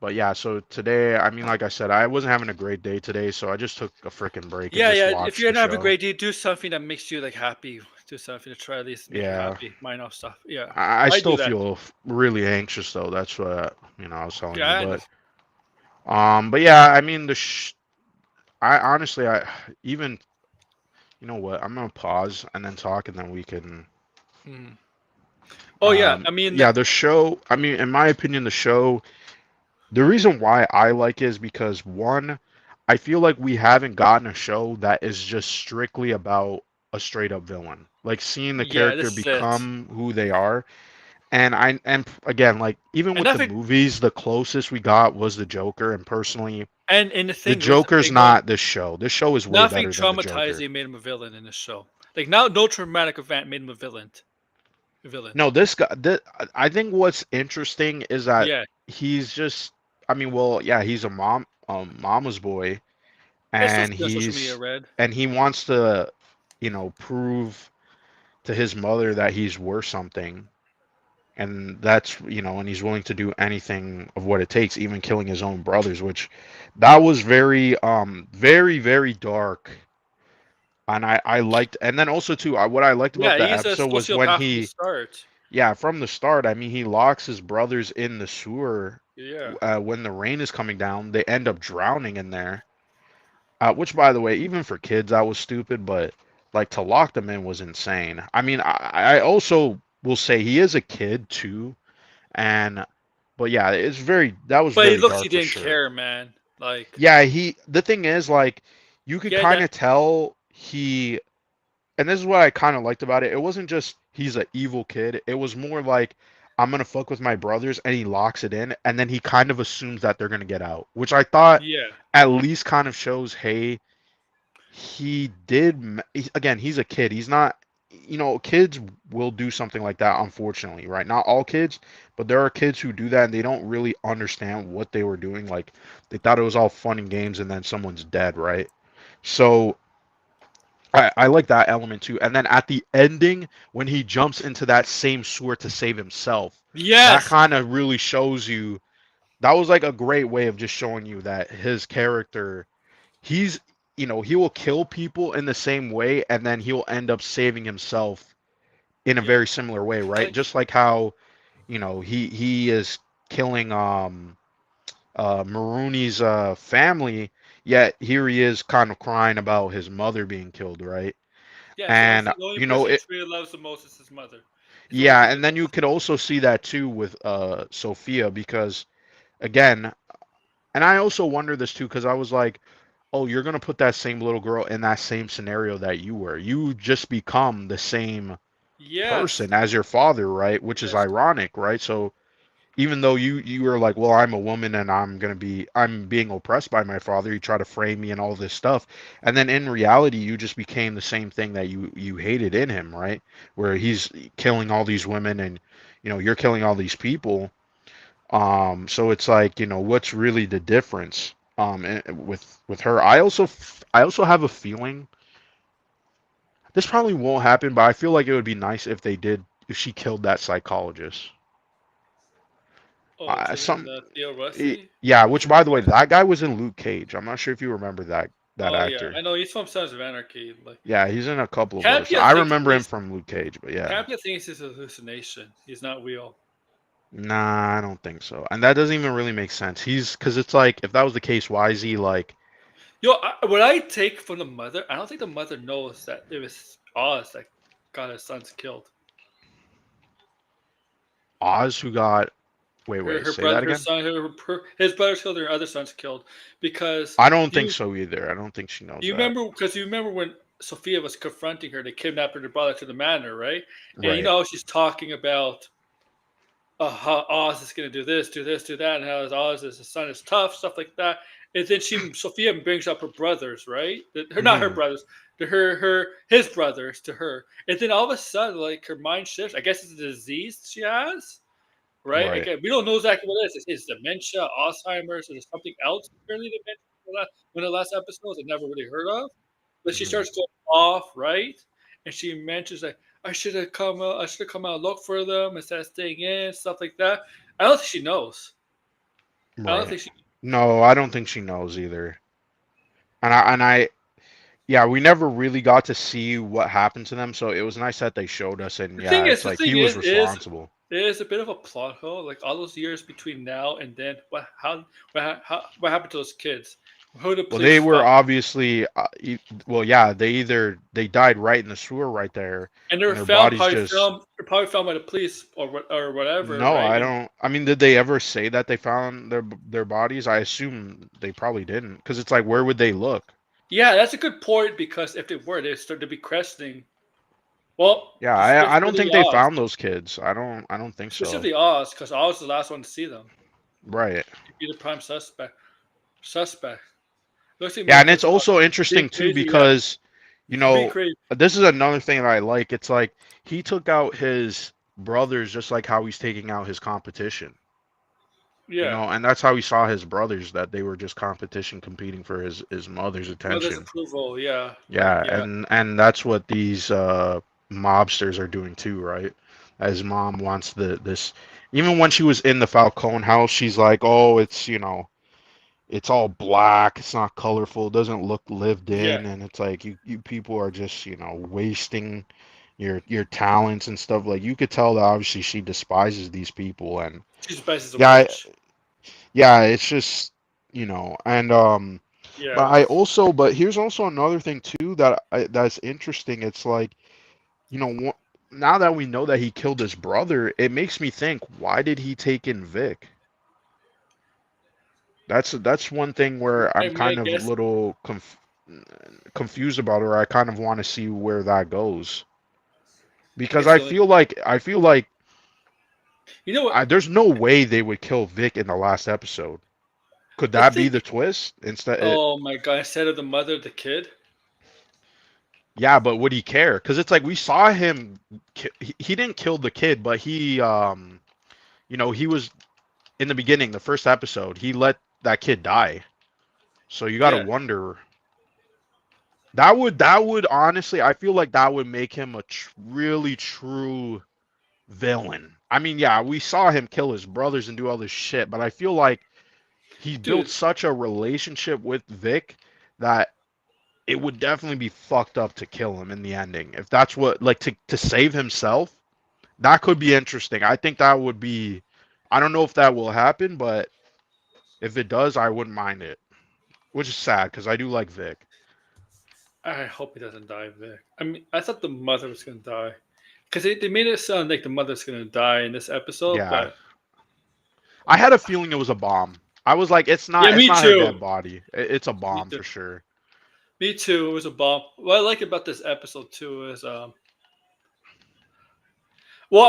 But yeah, so today, I mean, like I said, I wasn't having a great day today, so I just took a freaking break and Yeah, just yeah. If watched you're the gonna have a show. great day, do something that makes you like happy. Do something to try at least make you Yeah, happy. Mind off stuff. Yeah, I I do still that. feel really anxious though. That's what I was telling Yeah, you, I but understand. but yeah, I mean I honestly I even you know what? I'm gonna pause and then talk, and then we can Mhm. Oh yeah, I mean, yeah, the show. I mean, in my opinion, the show. The reason why I like it is because one, I feel like we haven't gotten a show that is just strictly about a straight up villain. Like seeing the yeah, character this is it. become who they are. And again, like even And with the nothing. movies, the closest we got was the Joker. And personally, And the the thing with the Joker's Penguin, not this show. This show is way nothing better than the Joker. traumatizing made him a villain in this show. Like now, no traumatic event made him a villain. A villain. No, this guy. I think what's interesting is that Yeah, he's just. I mean, well, yeah, he's a mama's boy, it's still and on social media, Red. he wants to prove to his mother that he's worth something, and that's and he's willing to do anything of what it takes, even killing his own brothers, which that was very very dark. And I liked, and then also too what I liked about Yeah, that he's a episode was when sociopath from the he start. yeah, from the start, I mean, he locks his brothers in the sewer. Yeah, When the rain is coming down, they end up drowning in there. Which, by the way, even for kids, that was stupid, but like to lock them in was insane. I mean, I also will say he is a kid too, and but yeah, that was but it very looks he dark for didn't sure. care, man. Like, Yeah, the thing is like you could yeah, kind that. of tell and this is what I kind of liked about it. It wasn't just he's an evil kid. It was more like I'm gonna fuck with my brothers, and he locks it in, and then he kind of assumes that they're gonna get out, which I thought Yeah, at least kind of shows, hey, again, he's a kid. He's not, kids will do something like that, unfortunately, right? Not all kids, but there are kids who do that and they don't really understand what they were doing. Like they thought it was all fun and games, and then someone's dead, right? So I like that element too. And then at the ending, when he jumps into that same sewer to save himself, that yes, kind of really shows you that was like a great way of just showing you that his character, he's, he will kill people in the same way, and then he'll end up saving himself in a yeah. very similar way, right? Like, Just like how, he is killing Maroney's family. yet here he is kind of crying about his mother being killed, right? Yeah, And the only you know person he it, truly loves the most is his mother. It's the only yeah, thing he and then you loves. could also see that too with Sophia because again, and I also wonder this too because I was like, oh, you're gonna put that same little girl in that same scenario that you were. You just become the same Yes, person as your father, right? Which is yes, ironic, right? So even though you were like, well, I'm a woman and I'm being oppressed by my father, you try to frame me and all this stuff, and then in reality you just became the same thing that you hated in him, right? Where he's killing all these women and you're killing all these people. So it's like, what's really the difference with her? I also have a feeling this probably won't happen, but I feel like it would be nice if they did, if she killed that psychologist. oh, to Some the Theo Russi. Yeah, Which which one are by you the way, talking? that guy was in Luke Cage. I'm not sure if you remember that Oh yeah, actor. I know he's from Sons of Anarchy. Like Yeah, he's in a couple of other Campia stuff. I thinks remember him he's from Luke Cage, but yeah. Campia thinks it's a hallucination. He's not real. Nah, I don't think so. And that doesn't even really make sense. Because it's like, if that was the case, why is he like Yo, what I take from the mother, I don't think the mother knows that it was Oz that got his sons killed. Oz who got, wait, Her say brother, that her again? son, his brothers killed, her other sons killed. Because I don't do think you so either. I don't think she knows do you that. remember? Because you remember when Sophia was confronting her, they kidnapped her brother to the manor, right? And you Right. know she's talking about how Oz is going to do this, do this, do that, and how Oz is his son is tough, stuff like that. And then Sophia brings up her brothers, right? Not her Hmm. brothers, to his brothers to her. And then all of a sudden, like her mind shifts. I guess it's a disease she has, right? Right. Again, we don't know exactly what it is. Is dementia, Alzheimer's, or is something else apparently they mentioned in one of the last episodes I never really heard of? But she Hmm. starts going off, right? And she mentions like I should have come out and look for them instead of staying in, stuff like that. I don't think she knows. I don't Right. think she No, I don't think she knows either. And I yeah, we never really got to see what happened to them, so it was nice that they showed us and yeah, it's the like he thing was is responsible. it is a bit of a plot hole. Like all those years between now and then, what happened to those kids? Who did the Well, they police were find? obviously well, yeah, they died right in the sewer right there And they were and their found bodies just probably found by the police or whatever, no, right? I And don't. I mean, did they ever say that they found their bodies? I assume they probably didn't, because it's like, where would they look? yeah, that's a good point because if they were, they start to be questioning. Well, Yeah, I don't specifically think they Oz, found those kids. I don't think so. specifically Oz, because Oz is the last one to see them. Right. He'd be the prime suspect. Suspect. Looks like Yeah, more and it's case also being interesting too crazy. Yeah, because, being crazy. this is another thing that I like. It's like he took out his brothers just like how he's taking out his competition. Yeah, And that's how he saw his brothers, that they were just competition competing for his mother's mother's attention. approval. Yeah, like Yeah, yeah, and that's what these mobsters are doing too, right? As mom wants this, even when she was in the Falcone house, she's like, "Oh, it's all black, it's not colorful, it doesn't look lived yeah. in," and it's like you people are just, wasting your talents and stuff. Like you could tell that obviously she despises these people, and She's best as a yeah, witch. yeah, it's just, and but Yeah, but here's also another thing too that's interesting. It's like, now that we know that he killed his brother, it makes me think, why did he take in Vic? That's one thing where I'm I kind of a guess little confused about, or I kind of want to see where that goes I because guess I the only feel like I feel like you know what there's no way they would kill Vic in the last episode. Could I that be think. the twist? Instead, Oh my god! Instead of the mother, the kid. yeah, but would he care? Because it's like we saw him. He didn't kill the kid, but he was in the beginning, the first episode. He let that kid die. So you got to Yeah, wonder. That would honestly, I feel like that would make him a really true villain. I mean, yeah, we saw him kill his brothers and do all this shit, but I feel like he built dude. such a relationship with Vic that it would definitely be fucked up to kill him in the ending. If that's what, like, to save himself, that could be interesting. I think that would I don't know if that will happen, but if it does, I wouldn't mind it. which is sad because I do like Vic. I hope he doesn't die, Vic. I mean, I thought the mother was gonna die because they made it sound like the mother's gonna die in this episode, Yeah, but I had a feeling it was a bomb. I was like, yeah, it's me not her dead too. body. It's a Me bomb too. for sure. Me too. It was a bomb. What I like about this episode too is well,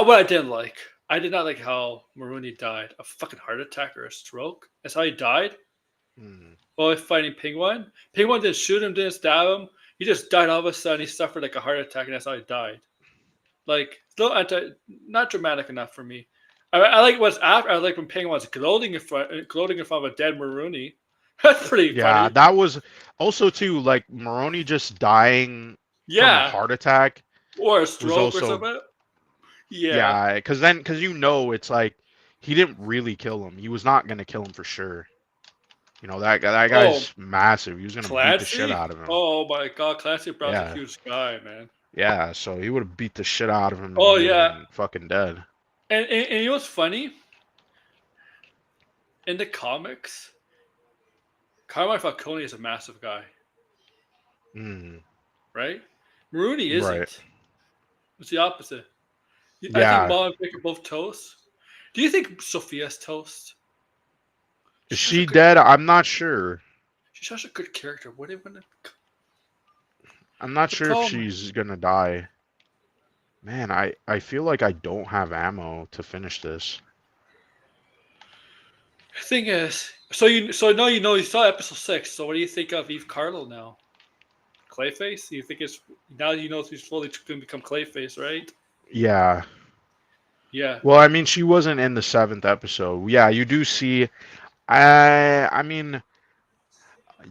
what I didn't like. I did not like how Maruni died. A fucking heart attack or a stroke. That's how he died. Hmm. While fighting Penguin. Penguin didn't shoot him, didn't stab him. He just died all of a sudden. He suffered like a heart attack, and that's how he died. Like, still not dramatic enough for me. I like what's after. I like when Penguin was gloating in front of a dead Maruni. That's pretty Yeah, funny. that was also too like Maroney just dying from a Yeah, heart attack or a was stroke or also something. Yeah. yeah, because you know it's like he didn't really kill him. He was not gonna kill him for sure. You know that Oh, guy's massive. He was gonna beat the shit Clancy. out of him. Oh my God, Clancy Brown's a Yeah, huge guy, man. yeah. So he would have beat the shit out of him and Oh he would have yeah, been fucking dead. and you know what's funny? In the comics, Carmine Falcone is a massive guy, Mm, right? Maruni right. isn't. It's the opposite. I think Yeah. Mom and Vic are both toast. Do you think Sophia's toast? Is She's such a she good. dead? I'm not sure. She's such a good character. What even I'm not the sure if problem? she's gonna die. Man, I feel like I don't have ammo to finish this. Thing is, now you saw episode 6. So what do you think of Eve Carlo now? Clayface? You think it's now you know she's fully going to become Clayface, right? Yeah. Yeah. Well, I mean, she wasn't in the seventh episode. Yeah, you do see. I mean,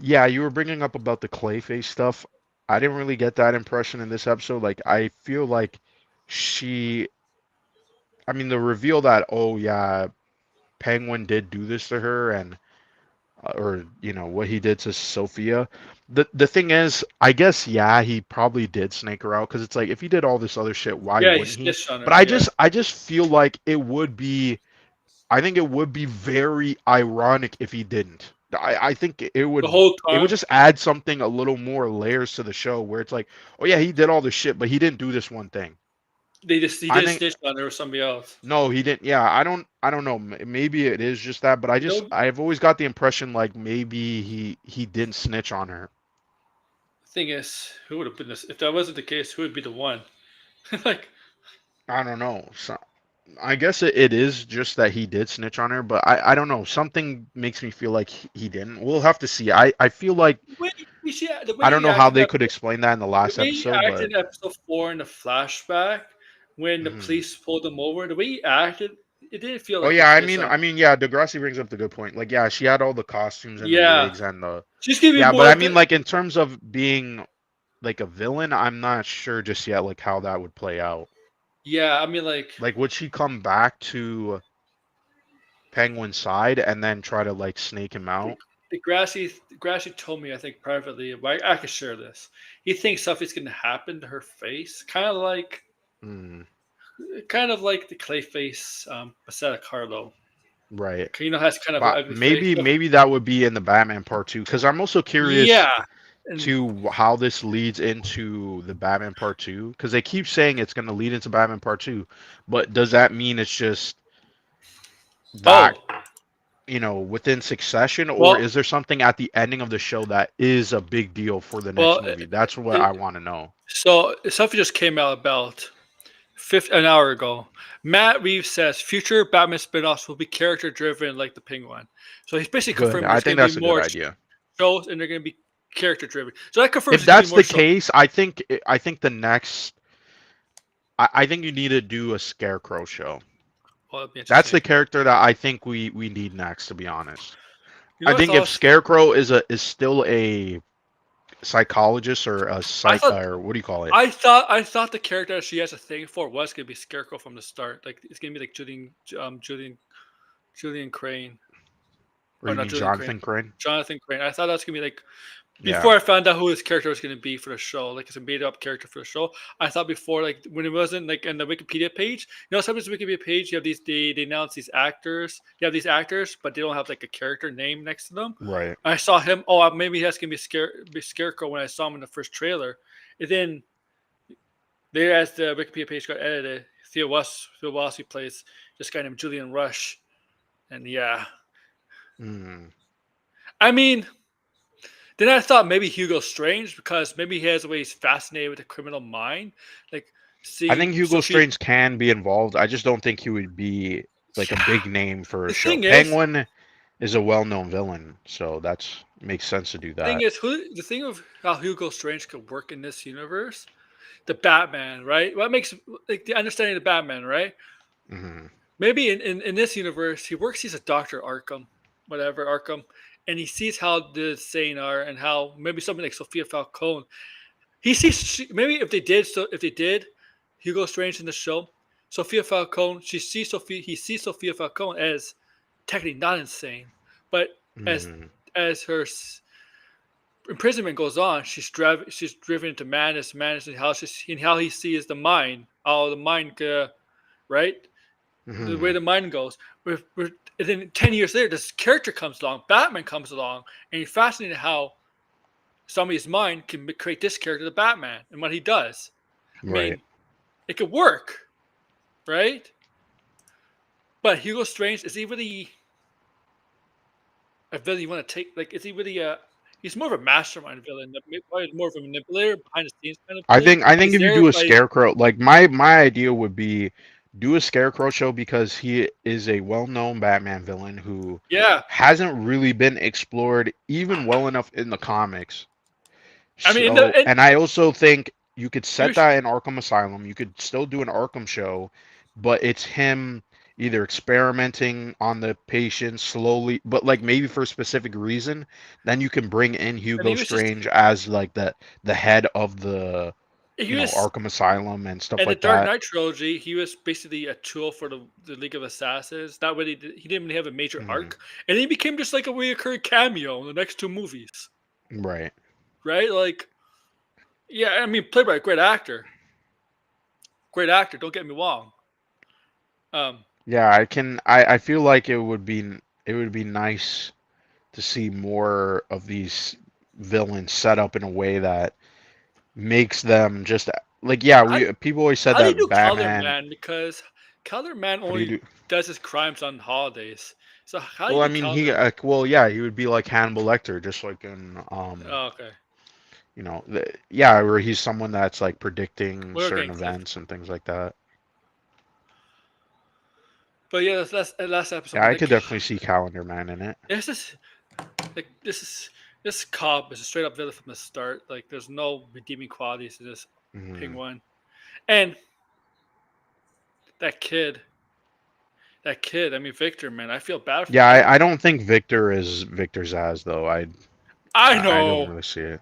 yeah, you were bringing up about the Clayface stuff. I didn't really get that impression in this episode. Like, I feel like she. I mean, the reveal that oh yeah, Penguin did do this to her, and or you know what he did to Sophia. The thing is, I guess yeah, he probably did snake her out because it's like if he did all this other shit, why Yeah, he wouldn't he? snitched on But her. Yeah. I just feel like it would be. I think it would be very ironic if he didn't. I think The whole it would time just add something a little more layers to the show where it's like, oh yeah, he did all this shit, but he didn't do this one thing. he I did think snitch on her or somebody else. no, he didn't. Yeah, I don't know. Maybe it is just that, but You know, I've always got the impression like maybe he didn't snitch on her. the thing is, who would have been this? If that wasn't the case, who would be the one? Like, I don't know. So, I guess it is just that he did snitch on her, but I don't know. Something makes me feel like he didn't. We'll have to see. I feel like the way I don't he know how acted they that could explain that in the the last way he episode, but acted in episode 4 in the flashback when the mhm. police pulled him over, the way he acted, it didn't feel Oh like he yeah, snitched on. yeah, Degrassi brings up the good point. Like yeah, she had all the costumes and the Yeah, wigs and the she's gonna be yeah, but more. I mean like in terms of being like a villain, I'm not sure just yet like how that would play out. Yeah, I mean, like Like would she come back to Penguin's side and then try to like snake him the, out? the Grassy told me, I think privately, but I could share this. He thinks something's gonna happen to her face, Hmm, kind of like the Clayface Basetta Carlo. right. Has kind of an But ugly face. maybe that would be in the Batman part 2 because I'm also curious Yeah, and to how this leads into the Batman Part 2 because they keep saying it's going to lead into Batman Part 2, but does that mean it's just oh that, you know, within succession or well, is there something at the ending of the show that is a big deal for the next well. movie? That's what It, I want to know. so something just came out about an hour ago. Matt Reeves says future Batman spin-offs will be character driven like the Penguin. So he's basically Good. confirming I there's think going to that's be a good more idea. shows and they're going to be character driven. So that confirms If there's going to be that's more the shows. case, I think you need to do a Scarecrow show. Well, that'd be That's the interesting. character that I think we need next, to be honest. You know, I what I think thought if was, Scarecrow is still a psychologist or a I psych thought or what do you call it? I thought the character that she has a thing for was going to be Scarecrow from the start. Like it's going to be like Julian Crane Or or you not mean Julian Crane, Jonathan Crane? Jonathan Crane. I thought that was going to be like Yeah. Before I found out who his character was going to be for the show, like it's a made up character for the show, I thought before, like when it wasn't like in the Wikipedia page, sometimes the Wikipedia page you have they announce these actors, you have these actors, but they don't have like a character name next to them. Right. I saw him. Oh, maybe that's gonna be Scarecrow when I saw him in the first trailer, and then there, as the Wikipedia page got edited, Theo Wassi plays this guy named Julian Rush, and yeah, Mm. I mean, then I thought maybe Hugo Strange because maybe he has a way he's fascinated with the criminal mind. Like, I think see, Hugo Sophie. Strange can be involved. I just don't think he would be like a Yeah. big name for a The show. thing is, Penguin is a well-known villain, so that's makes sense to do that. the thing of how Hugo Strange could work in this universe, the Batman, right? What makes like the understanding of Batman, right? Hmm. Maybe in this universe, he works. He's a Doctor Arkham, whatever Arkham, and he sees how the sane are and how maybe something like Sophia Falcone. He sees maybe if they did Hugo Strange in the show, Sophia Falcone. He sees Sophia Falcone as technically not insane, but as Hmm. as her imprisonment goes on, she's driven into madness, and how he sees the mind, how the mind, right, the way Hmm. the mind goes. And then 10 years later, this character comes along, Batman comes along, and he's fascinated how somebody's mind can create this character, the Batman, and what he does. I Right. mean, it could work, right? But Hugo Strange, is he really a villain you want to take? Like, is he really a? He's more of a mastermind villain, probably more of a manipulator, behind the scenes kind of villain. I think He's if you there do a by Scarecrow, like my idea would be do a Scarecrow show because he is a well-known Batman villain who yeah. hasn't really been explored even well enough in the comics. I mean, So, and and I also think you could he set was, that in Arkham Asylum. You could still do an Arkham show, but it's him either experimenting on the patient slowly, but like maybe for a specific reason. Then you can bring in and Hugo he was just Strange as like the head of the, he was Arkham Asylum and stuff in the like Dark that. Knight trilogy. He was basically a tool for the League of Assassins. That way, he didn't really have a major Mhm. arc, and he became just like a recurring cameo in the next two movies, Right. right? Like, yeah, I mean, played by a great actor. Great actor. Don't get me wrong. Um, Yeah, I feel like it would be nice to see more of these villains set up in a way that makes them just like, yeah, how, we people always said how do you that do Color Batman. Man? Because Color Man How do you only do? does his crimes on holidays. So how do you Well, I do mean, Color Man? well, yeah, he would be like Hannibal Lecter, just like in Oh, okay. yeah, where he's someone that's like predicting We're certain getting close. events and things like that. But yeah, that's last Yeah, episode. I could Like, definitely see Calendar Man in it. this is like this cop is a straight up villain from the start. Like, there's no redeeming qualities to this Hmm. penguin. And that kid, I mean Victor, man, I feel bad for Yeah, him. I don't think Victor is Victor Zaz though. I I don't know. really see it.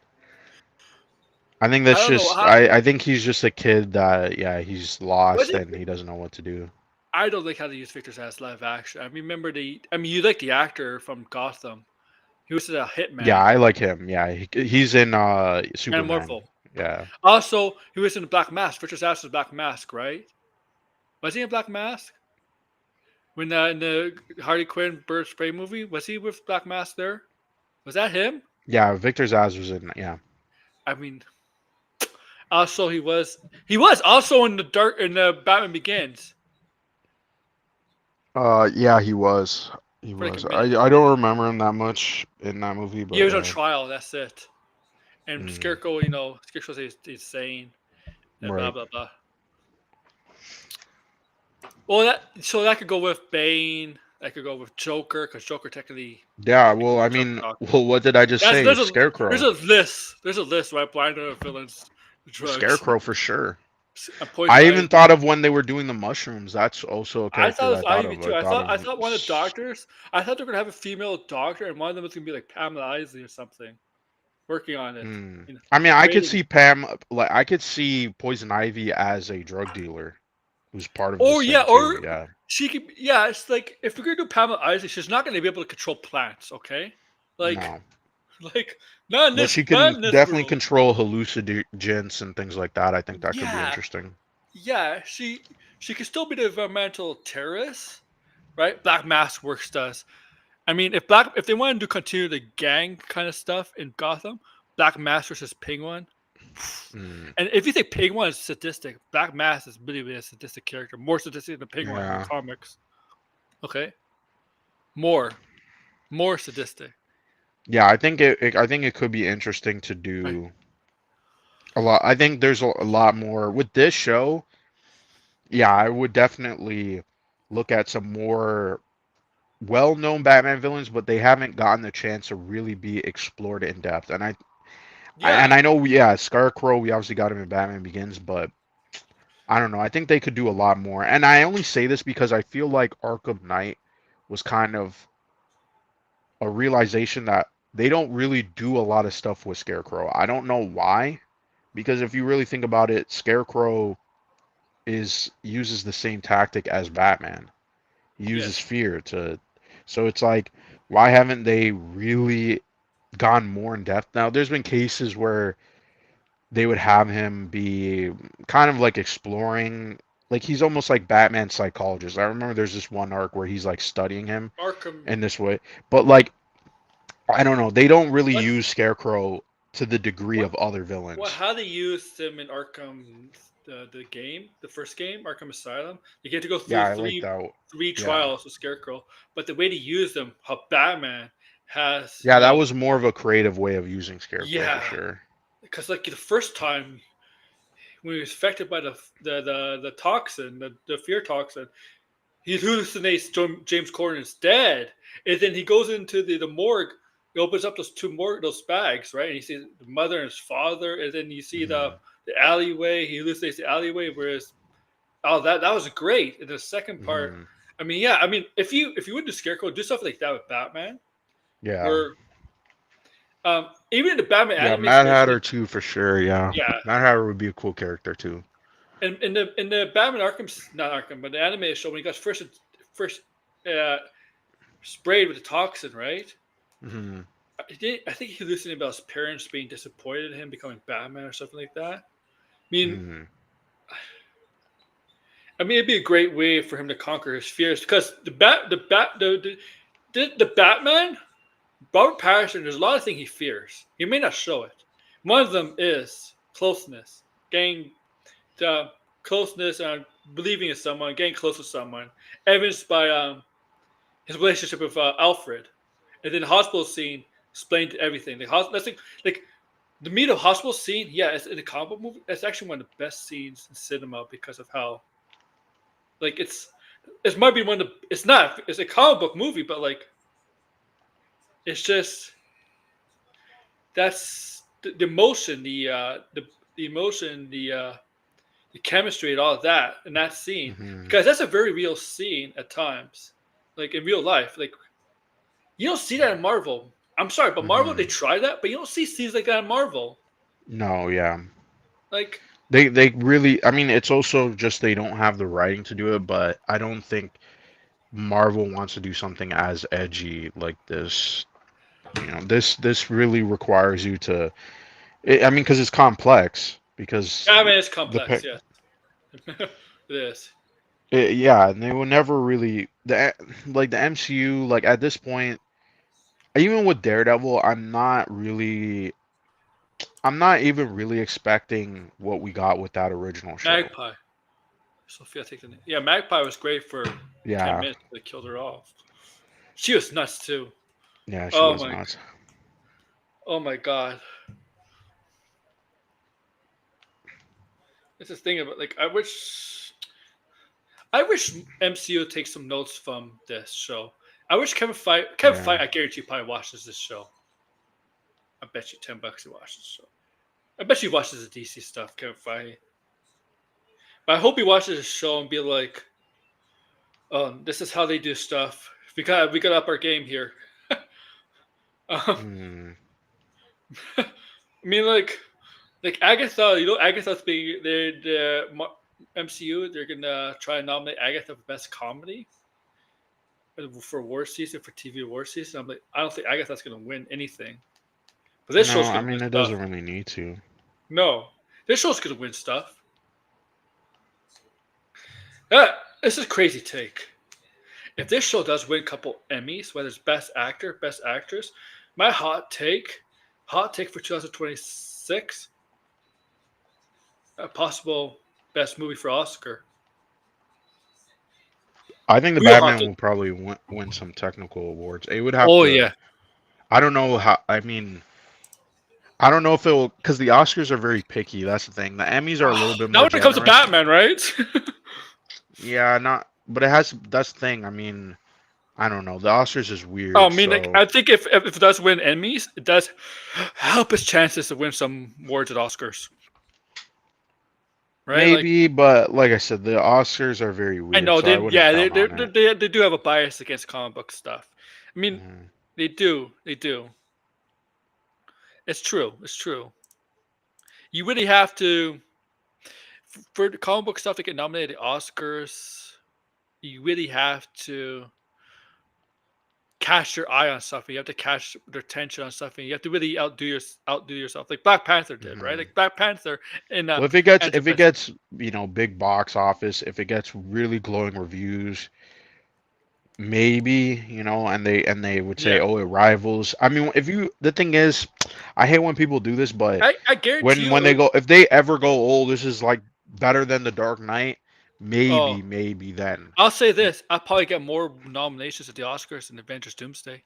I think I that's don't know just how. I think he's just a kid that, yeah, he's Was lost it? and he doesn't know what to do. I don't like how they use Victor's ass live action. I remember I mean, you like the actor from Gotham. He was a Yeah, hitman I like him. Yeah, he's in and Superman. Morphle. Yeah. Also, he was in the Black Mask. Victor's ass was Black Mask, right? Was he in Black Mask? When in the Harley Quinn Bird Spray movie, was he with Black Mask there? Was that him? Yeah, Victor Zaz was in, yeah. I mean, also he was also in the Batman Begins Yeah, he was. He for like a was. minute. I don't remember him that much in that movie, He but was on yeah. trial. That's it. And Mm, Scarecrow, Scarecrow says he's sane and blah right. blah blah. Well, that could go with Bane. That could go with Joker because Joker technically Yeah, he could well, be I a drug mean, doctor. well, what did I just That's say? there's Scarecrow. a list. There's a list right blind villains, drugs, Scarecrow for sure. and poison I even ivy. thought of when they were doing the mushrooms. That's also a I character thought it that was I thought Ivy of. too. I thought I of. thought one of the doctors. I thought they were gonna have a female doctor, and one of them was gonna be like Pamela Isley or something, working on it. Hmm. You know, I mean, I could creating. see Pam, like, I could see Poison Ivy as a drug dealer who's part of Or this yeah, thing too. or Yeah. she could. Yeah, it's like if we're gonna do Pamela Isley, she's not gonna be able to control plants. Okay, like No. Like not in But this, she not can in this definitely world. control hallucinogens and things like that. I think that could be Yeah, interesting. yeah. She could still be the environmental terrorist, right? Black Mask works does. I mean, if they wanted to continue the gang kind of stuff in Gotham, Black Mask versus Penguin. Mm, And if you think Penguin is sadistic, Black Mask is really a sadistic character, more sadistic than Penguin in the yeah, comics. Okay, more, more sadistic. yeah. I think it could be interesting to Right? do a lot. I think there's a lot more with this show. Yeah, I would definitely look at some more well-known Batman villains, but they haven't gotten the chance to really be explored in depth. And Yeah, I know, yeah, Scarecrow, we obviously got him in Batman Begins, but I don't know. I think they could do a lot more. And I only say this because I feel like Arkham Knight was kind of a realization that they don't really do a lot of stuff with Scarecrow. I don't know why, because if you really think about it, Scarecrow is uses the same tactic as Batman. He uses yes. fear to, so it's like, why haven't they really gone more in depth? Now, there's been cases where they would have him be kind of like exploring, like he's almost like Batman's psychologist. I remember there's this one arc where he's like studying him Arkham. in this way, but like I don't know, they don't really What? use Scarecrow to the degree What? of other What? villains. How they used them in Arkham, the game, the first game, Arkham Asylum. You get to go Yeah, through I like that. three Yeah. trials with Scarecrow, but the way to use them, how Batman has, Yeah, that was more of a creative way of using Scarecrow for yeah, sure. because like the first time when he was affected by the toxin, the fear toxin, he hallucinates James Corden's dead, and then he goes into the morgue. He opens up those bags, right? And you see the mother and his father, and then you see Hmm. the alleyway. He hallucinates the alleyway, whereas oh, that was great. In the second part, Hmm. I mean, yeah, I mean, if you would do Scarecrow, do stuff like that with Batman, Yeah. where even in the Batman Yeah, animated Mad shows, Hatter too for sure. Yeah. yeah, Mad Hatter would be a cool character too. in the Batman Arkham, not Arkham, but the animated show when he got first uh, sprayed with the toxin, right? Hmm. I think he hallucinated about his parents being disappointed in him becoming Batman or something like that. Mean, Hmm. I mean, it'd be a great way for him to conquer his fears because the Batman, Robert Patterson. There's a lot of things he fears. He may not show it. One of them is closeness, getting closeness and believing in someone, getting close to someone, evidenced by his relationship with Alfred, and then the hospital scene explained everything. That's like the meat of hospital scene, yeah, it's in a comic book movie. It's actually one of the best scenes in cinema because of how, like, it might be one of the. It's not. It's a comic book movie, but like, it's just that's the emotion, the emotion, the chemistry, and all of that in that scene Hmm. because that's a very real scene at times, like in real life. Like you don't see that in Marvel. I'm sorry, but Marvel they Hmm. try that, but you don't see scenes like that in Marvel. No, yeah. Like They really, I mean, it's also just they don't have the writing to do it, but I don't think Marvel wants to do something as edgy like this. You know, this really requires you to. I mean, because it's complex. Because I mean, it's the complex, yes. It is. yeah, and they will never really like the MCU. Like at this point, even with Daredevil, I'm not even really expecting what we got with that original show. Magpie. Sophia take the name. Yeah, Magpie was great for 10 Yeah, minutes. They killed her off. She was nuts too. yeah, she Oh was my, nuts. oh my God. It's this thing about like I wish MCU would take some notes from this show. I wish Kevin Yeah. Feige, I guarantee you probably watches this show. I bet you $10 he watches the show. I bet he watches the DC stuff, Kevin Feige. But I hope he watches the show and be like, "Oh, this is how they do stuff. We got up our game here." um, Mm, I mean, like Agatha. Agatha's being the MCU. They're gonna try and nominate Agatha for best comedy for war season for TV war season. I'm like, I don't think Agatha's gonna win anything. But this No, show's I gonna win mean it stuff. doesn't really need to. No, this show's gonna win stuff. This is a crazy take. If this show does win a couple Emmys, whether it's Best Actor, Best Actress, my hot take for 2026, a possible Best Movie for Oscar. I think the Real hot Batman take. will probably win some technical awards. It would have Oh to. yeah. I don't know how. I mean, I don't know if it will, because the Oscars are very picky. That's the thing. The Emmys are a little bit Now more when it comes to generous. Batman, right? Yeah, not. But it has. That's the thing. I mean, I don't know. The Oscars is I weird. mean, like, So I think if it does win Emmys, it does help its chances to win some awards at Oscars, right? Like, maybe, but like I said, the Oscars are very I weird. know So I they, wouldn't yeah, count on it. they do have a bias against comic book stuff. I mean, Mhm. they do. It's true. It's true. You really have to for the comic book stuff to get nominated at Oscars. You really have to catch your eye on stuff. You have to catch their attention on stuff, and you have to really outdo yourself, like Black Panther did, right? Mhm. Like Black Panther in Well, Andrew if it Best. gets big box office, if it gets really glowing reviews, maybe and they would say, Yeah, oh, it rivals. I mean, if you the thing is, I hate when people do this, but I guarantee you. when they go, if they ever go, oh, this is like better than the Dark Knight, Oh, maybe then. I'll say this: I'll probably get more nominations at the Oscars than Avengers: Doomsday.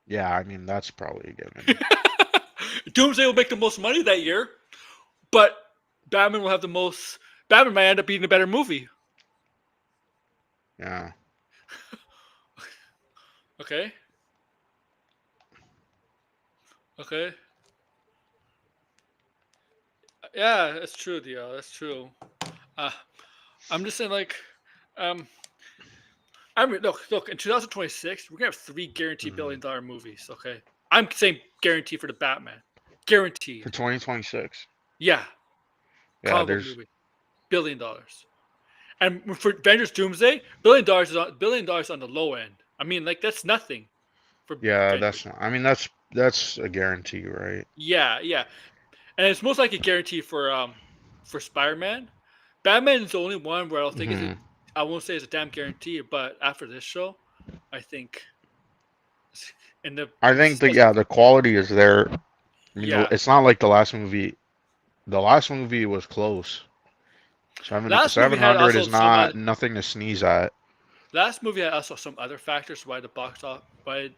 Yeah, I mean that's probably a given. Doomsday will make the most money that year, but Batman will have the most. Batman might end up being a better movie. Yeah. Okay, okay, yeah, that's true, Dio. That's true. Uh, I'm just saying, like, um, I mean, look. In 2026, we're gonna have three guaranteed Hmm. billion-dollar movies. Okay, I'm saying guaranteed for the Batman, guaranteed. For 2026. Yeah, Yeah, comic book there's movie, $1 billion. And for Avengers Doomsday, $1 billion is $1 billion on the low end. I mean, like that's nothing for yeah, Avengers. I mean that's a guarantee, right? Yeah, yeah, and it's most likely guaranteed for Spider-Man. Batman is the only one where I don't think is a, Hmm. I won't say it's a damn guarantee, but after this show, I think in the I think that yeah, the quality is there. I mean, yeah, it's not like the last movie. The last movie was close. last movie had 700 also is some other not nothing to sneeze at. last movie had also some other factors why the box office why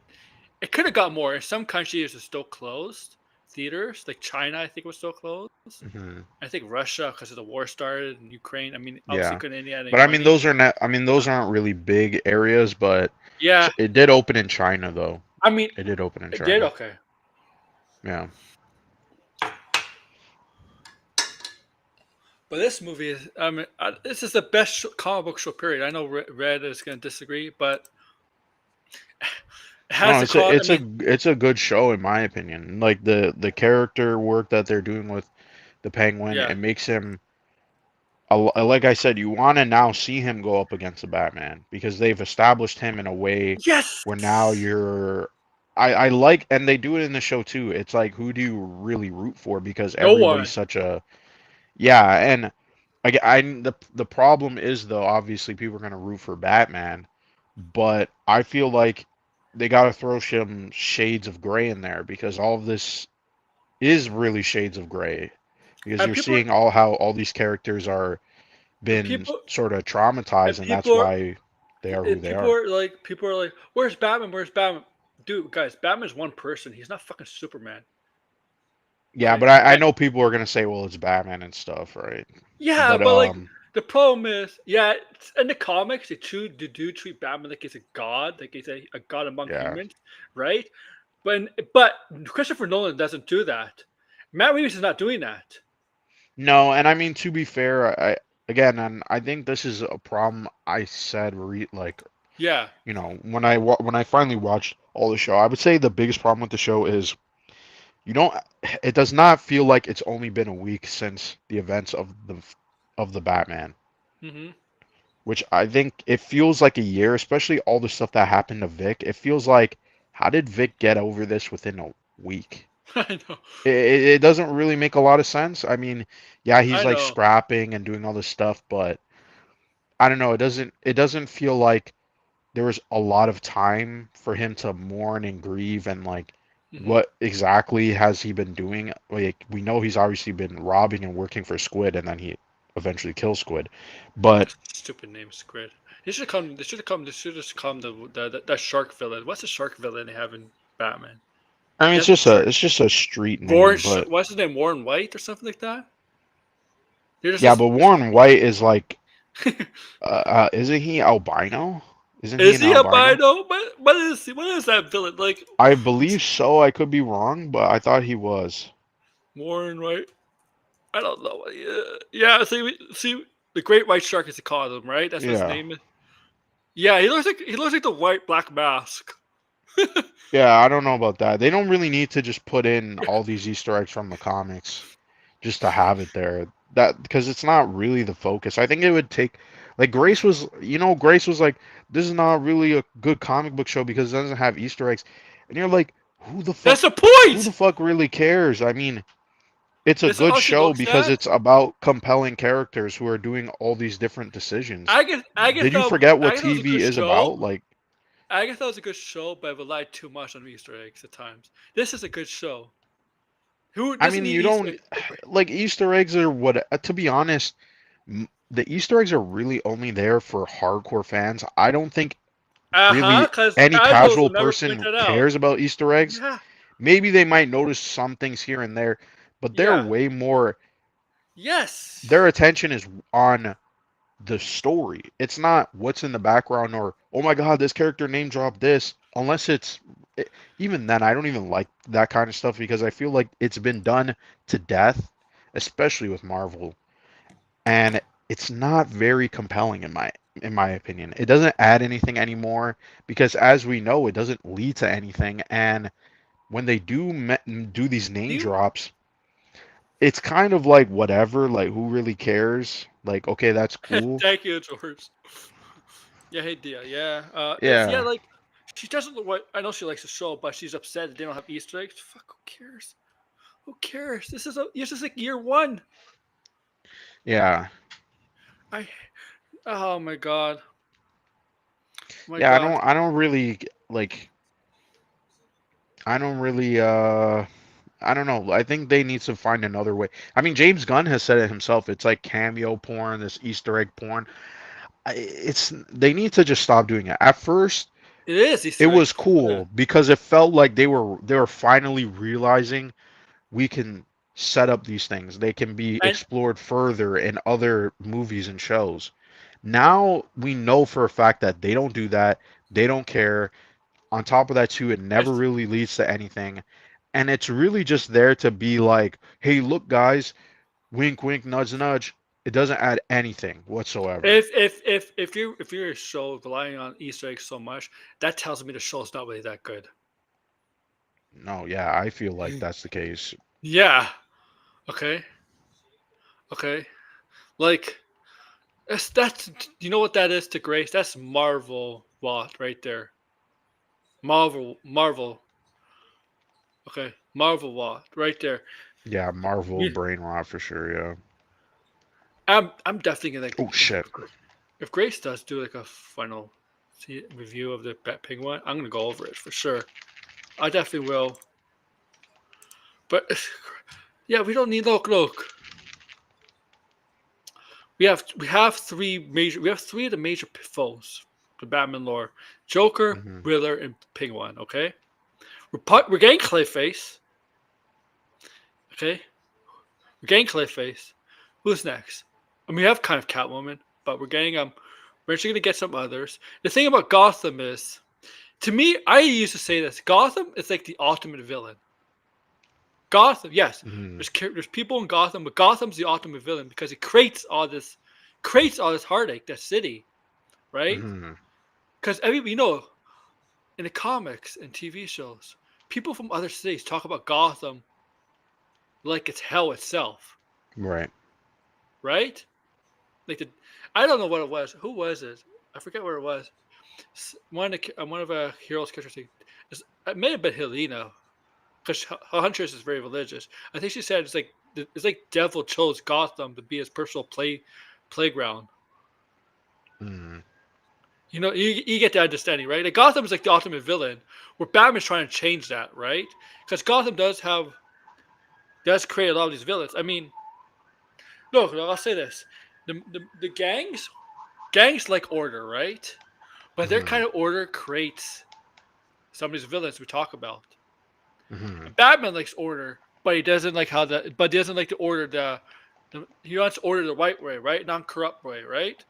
it could have got more. In some countries, it's still closed. Theaters like China, I think, was still closed. Hmm. I think Russia, because of the war started in Ukraine. I mean, obviously Yeah, couldn't India had any but I mean money. those are not. I mean Uh, those aren't really big areas, but yeah, it did open in China though. I mean, It did open in it did China. okay. Yeah. But this movie is, I mean, this is the best comic book show. Period. I know Red is going to disagree, but it has No, the call. I mean, it's a good show in my opinion. Like the character work that they're doing with the Penguin, yeah, it makes him like I said, you want to now see him go up against the Batman because they've established him in a way yes, where now you're. I like, and they do it in the show too. It's like, who do you really root for? Because no everybody's one. such a yeah, and the problem is though, obviously people are gonna root for Batman, but I feel like they gotta throw some shades of gray in there because all of this is really shades of gray because And you're seeing all how all these characters are been people, sort of and traumatized, and that's people are, why they are who they are. people are like, "Where's Batman? Where's Batman?" Dude, guys, Batman's one person. He's not fucking Superman. Yeah, Okay, but I know people are gonna say, well, it's Batman and stuff, right? yeah, But but like the problem is, yeah, in the comics, they do treat Batman like he's a god, like he's a god among yeah, humans, right? But Christopher Nolan doesn't do that. Matt Reeves is not doing that. no, and I mean to be fair, I again, and I think this is a problem I said like Yeah. when I finally watched all the show, I would say the biggest problem with the show is you don't it does not feel like it's only been a week since the events of the Batman, Hmm. which I think it feels like a year, especially all the stuff that happened to Vic. It feels like how did Vic get over this within weak. I know. It doesn't really make a lot of sense. I mean, yeah, he's I like know. scrapping and doing all this stuff, but I don't know. It doesn't feel like there was a lot of time for him to mourn and grieve and like Hmm. what exactly has he been doing? Like we know he's obviously been robbing and working for Squid, and then he eventually kills Squid, but Stupid name, Squid. He should come. They should have come. They should have come. That shark villain. What's the shark villain they have in Batman? I mean He it's has a just a shark. it's just a street name, but What's his name? Warren White or something like that. They're yeah, just. but Warren White is like isn't he albino? Isn't he Is an he albino? albino? What is he? What is that villain like? I believe so. I could be wrong, but I thought he was. Warren White. I don't know. Yeah. See, the Great White Shark is he called him, right? That's what his Yeah. name is. Yeah, he looks like the White Black Mask. Yeah, I don't know about that. They don't really need to just put in all these Easter eggs from the comics just to have it there. That because it's not really the focus. I think it would take like Grace was like, this is not really a good comic book show because it doesn't have Easter eggs. And you're like, That's the who the point. fuck really cares? I mean, it's a This is good all she show looks because at. it's about compelling characters who are doing all these different decisions. Did you Agatha, forget what Agatha was a TV good is show. about? Like Agatha was a good show, but it relied too much on Easter eggs at times. This is a good show. Who I doesn't mean, need you Easter don't eggs? like Easter eggs are what, to be honest, the Easter eggs are really only there for hardcore fans. I don't think Uh huh. really Because any assholes casual will never point person that out. cares about Easter eggs. Yeah. Maybe they might notice some things here and there, but they're Yeah. way more, their Yes. attention is on the story. It's not what's in the background or, oh my God, this character name dropped this, unless even then, I don't even like that kind of stuff because I feel like it's been done to death, especially with Marvel, and it's not very compelling in my opinion. It doesn't add anything anymore because as we know, it doesn't lead to anything. And when they do these name You. drops, it's kind of like whatever, like who really cares? Like, okay, that's cool. Thank you, George. Yeah, hey, Dia. Yeah. It's Yeah. like she doesn't look what I know she likes the show, but she's upset that they don't have Easter eggs. Fuck, who cares? Who cares? This is like year one. Yeah. I. Oh my god. Oh my Yeah, I god. don't I don't really like I don't really I don't know. I think they need to find another way. I mean, James Gunn has said it himself. It's like cameo porn, this Easter egg porn. It's they need to just stop doing it. At first, It is it Easter was eggs. Yeah. cool because it felt like they were finally realizing we can set up these things. They can be And explored further in other movies and shows. Now we know for a fact that they don't do that. They don't care. On top of that, too, it never it's, really leads to anything. And it's really just there to be like, hey, look, guys, wink, wink, nudge, nudge. It doesn't add anything whatsoever. if you're a show relying on Easter eggs so much, that tells me the show's not really that good. No, yeah, I feel like that's the case. Yeah. Okay. Okay. Like that's you know what that is to Grace? That's Marvel Watt right there. Marvel. Okay. Marvel Watt right there. Yeah, Marvel You- brain rot for sure. Yeah. I'm definitely gonna Oh shit. if Grace does do like a final review of the Penguin, I'm gonna go over it for sure. I definitely will. But yeah, we don't need look. We have three of the major foes, the Batman lore: Joker, Hmm. Riddler, and Penguin. Okay, we're getting Clayface. Okay, we're getting Clayface. Who's next? I mean, we have kind of Catwoman, but we're getting We're actually gonna get some others. The thing about Gotham is, to me, I used to say this: Gotham is like the ultimate villain. Gotham, yes, Hmm. there's people in Gotham, but Gotham's the ultimate villain because it creates all this heartache. That city, right? Hmm. Because in the comics and TV shows, people from other cities talk about Gotham like it's hell itself, Right. right? Like I don't know what it was. Who was it? I forget where it was. One of the heroes characters. It may have been Helena. because Huntress is very religious. I think she said it's like devil chose Gotham to be his personal playground. Mm, You get the understanding, right? Like Gotham is like the ultimate villain, where Batman's trying to change that, right? Because Gotham does create a lot of these villains. I mean, look, I'll say this: the gangs like order, right? But their mm, kind of order creates some of these villains we talk about. mm, And Batman likes order, but he doesn't like but he doesn't like to order he wants to order the right way, right? Non-corrupt way, right?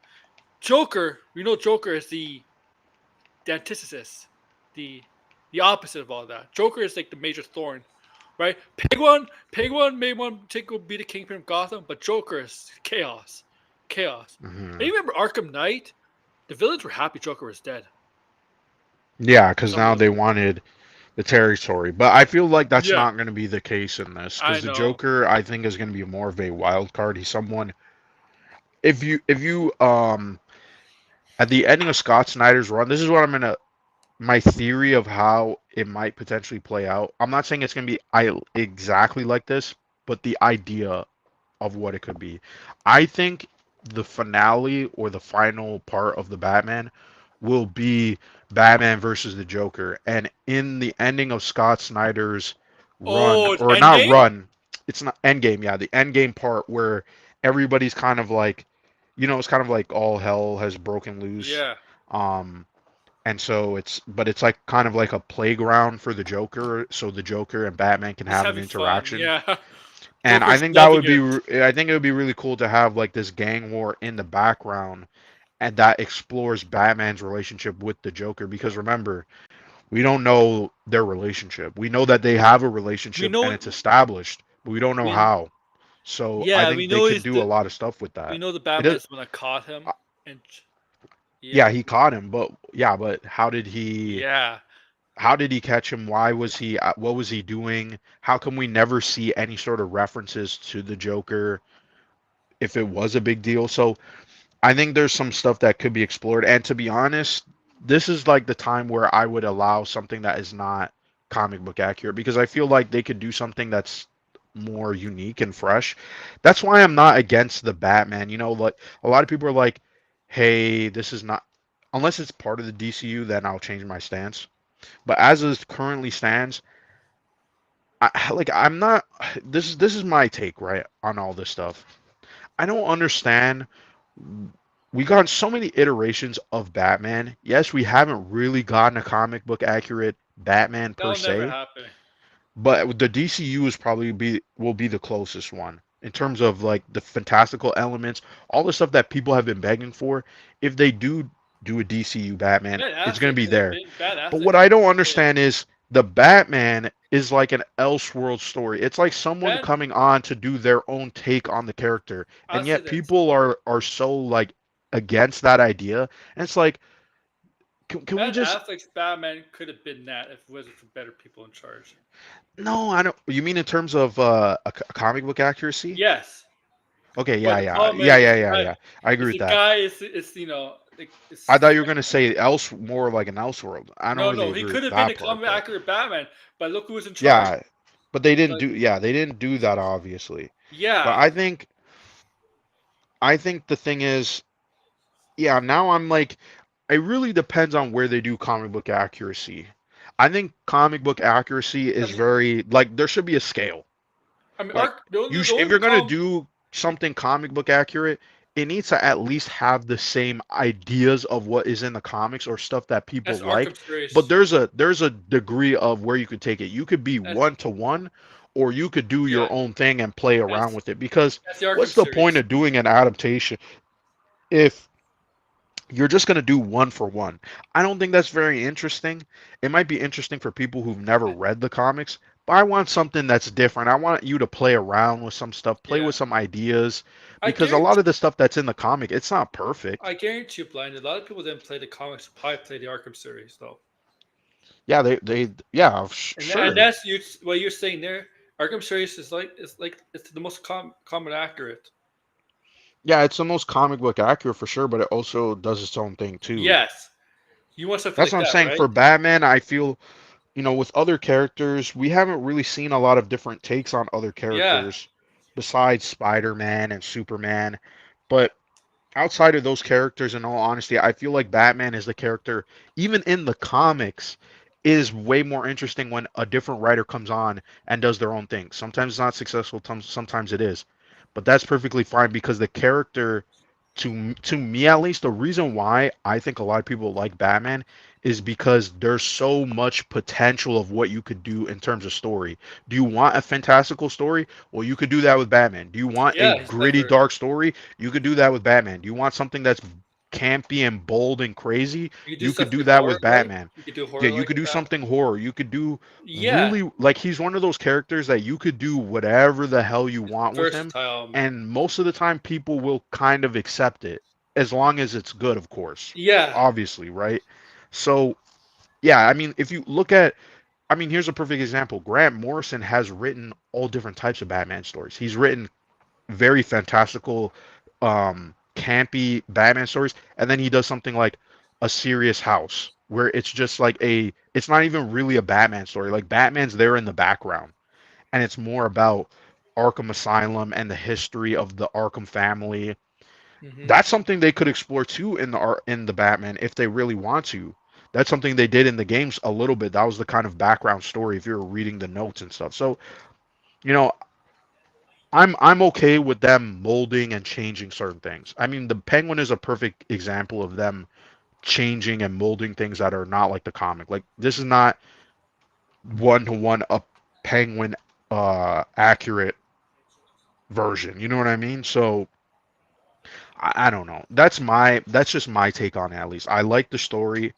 Joker, Joker is the antithesis, the the opposite of all that. Joker is like the major thorn, right? Pig one may want to be the kingpin of Gotham, but Joker is chaos, chaos. And mm. you remember Arkham Knight? The villains were happy Joker was dead. Yeah, because Some of now them, they wanted the territory, but I feel like that's yeah, not going to be the case in this I because the know. Joker, I think, is going to be more of a wild card. He's someone if you at the ending of Scott Snyder's run, this is what I'm gonna my theory of how it might potentially play out. I'm not saying it's gonna be exactly like this, but the idea of what it could be. I think the finale or the final part of the Batman will be Batman versus the Joker. And in the ending of Scott Snyder's run, Oh, or not Endgame? run, it's not Endgame, yeah, the Endgame part where everybody's kind of like, it's kind of like all hell has broken loose. Yeah, Um, and so but it's like kind of like a playground for the Joker, so the Joker and Batman can he's have an having fun. interaction. Yeah, And I Joker's think that loving would be, it. I think it would be really cool to have like this gang war in the background, and that explores Batman's relationship with the Joker. Because remember, we don't know their relationship. We know that they have a We relationship and know it's established, but we don't know we how. So I yeah, think they could do a lot of stuff with we that. know the It is, Batman's the one that caught him, uh, and yeah, yeah, he caught him, but yeah, but how did he catch him? Why was he? What was he doing? How come we never see any sort of references to the Joker if it was a big deal? So I think there's some stuff that could be explored. And to be honest, this is like the time where I would allow something that is not comic book accurate because I feel like they could do something that's more unique and fresh. That's why I'm not against the Batman. Like a lot of people are like, "Hey, this is not unless it's part of the DCU, then I'll change my stance." But as it currently stands, I'm not. This is my take, right, on all this stuff. I don't understand. We got so many iterations of Batman. Yes, we haven't really gotten a comic book accurate Batman per that'll never se, happen. but the DCU is probably will be the closest one in terms of like the fantastical elements, all the stuff that people have been begging for. If they do a DCU Batman, Ben it's going to Affleck be could have there. been Ben But Affleck what could I have don't been it. understand is the Batman is like an Elseworld story. It's like someone Ben, coming on to do their own take on the character, I'll and say yet this: people are so like against that idea. And it's like, can we Ben just? Affleck's Batman could have been that if it wasn't for better people in charge. No, I don't. You mean in terms of a comic book accuracy? Yes, Okay, but yeah, the yeah, problem yeah, is yeah, yeah, yeah. I agree it's with the that. guy. It's like I thought it's you were gonna say else more like an Elseworld. I don't no, really no. He agree could with have been that the part, comic but accurate Batman, but look who was in charge. yeah, but they didn't Like, do. Yeah, they didn't do that obviously. But yeah, I think the thing is, yeah. Now I'm like, it really depends on where they do comic book accuracy. I think comic book accuracy I is mean, very like there should be a scale. Like Arc. The if only you're gonna problem do something comic book accurate, it needs to at least have the same ideas of what is in the comics or stuff that people that's Arkham like. But series. there's a degree of where you could take it. You could be That's one to one, or you could do yeah. your own thing and play around That's with it. Because that's the Arkham what's the point series. of doing an adaptation if you're just going to do one for one? I don't think that's very interesting. It might be interesting for people who've never read the comics, but I want something that's different. I want you to play around with some stuff, play Yeah, with some ideas, I because a lot guarantee. of the stuff that's in the comic, it's not perfect. I guarantee you, blind. A lot of people didn't play the comics. Probably play the Arkham series though, Yeah, yeah, and sure. that's what you're saying there. Arkham series is it's the most common accurate. Yeah, it's the most comic book accurate for sure, but it also does its own thing too. Yes, you want something That's like what I'm that, saying. right? For Batman, I feel with other characters, we haven't really seen a lot of different takes on other Yeah, characters besides Spider-Man and Superman. But outside of those characters, in all honesty, I feel like Batman is the character, even in the comics, is way more interesting when a different writer comes on and does their own thing. Sometimes it's not successful, sometimes it is. But that's perfectly fine because the character, to me at least, the reason why I think a lot of people like Batman is because there's so much potential of what you could do in terms of story. Do you want a fantastical story? Well, you could do that with Batman. Do you want a yeah, he's gritty, clever. dark story? You could do that with Batman. Do you want something that's campy and bold and crazy? You could do You could do something that horror with like. Batman. You could do Yeah, horror you like could with do that. something horror. You could do Yeah, really, like, he's one of those characters that you could do whatever the hell you want with him, versatile. and most of the time people will kind of accept it as long as it's good, of course. Yeah. Obviously, right? So, yeah, I mean, if you look at, I mean, here's a perfect example. Grant Morrison has written all different types of Batman stories. He's written very fantastical, campy Batman stories, and then he does something like a serious house where it's just like it's not even really a Batman story. Like Batman's there in the background, and it's more about Arkham Asylum and the history of the Arkham family. Hmm. That's something they could explore too in the Batman if they really want to. That's something they did in the games a little bit. That was the kind of background story if you were reading the notes and stuff. So, you know, I'm okay with them molding and changing certain things. I mean, the Penguin is a perfect example of them changing and molding things that are not like the comic. Like this is not one to one a Penguin accurate version. You know what I mean? So I don't know. That's just my take on it at least. I like the story.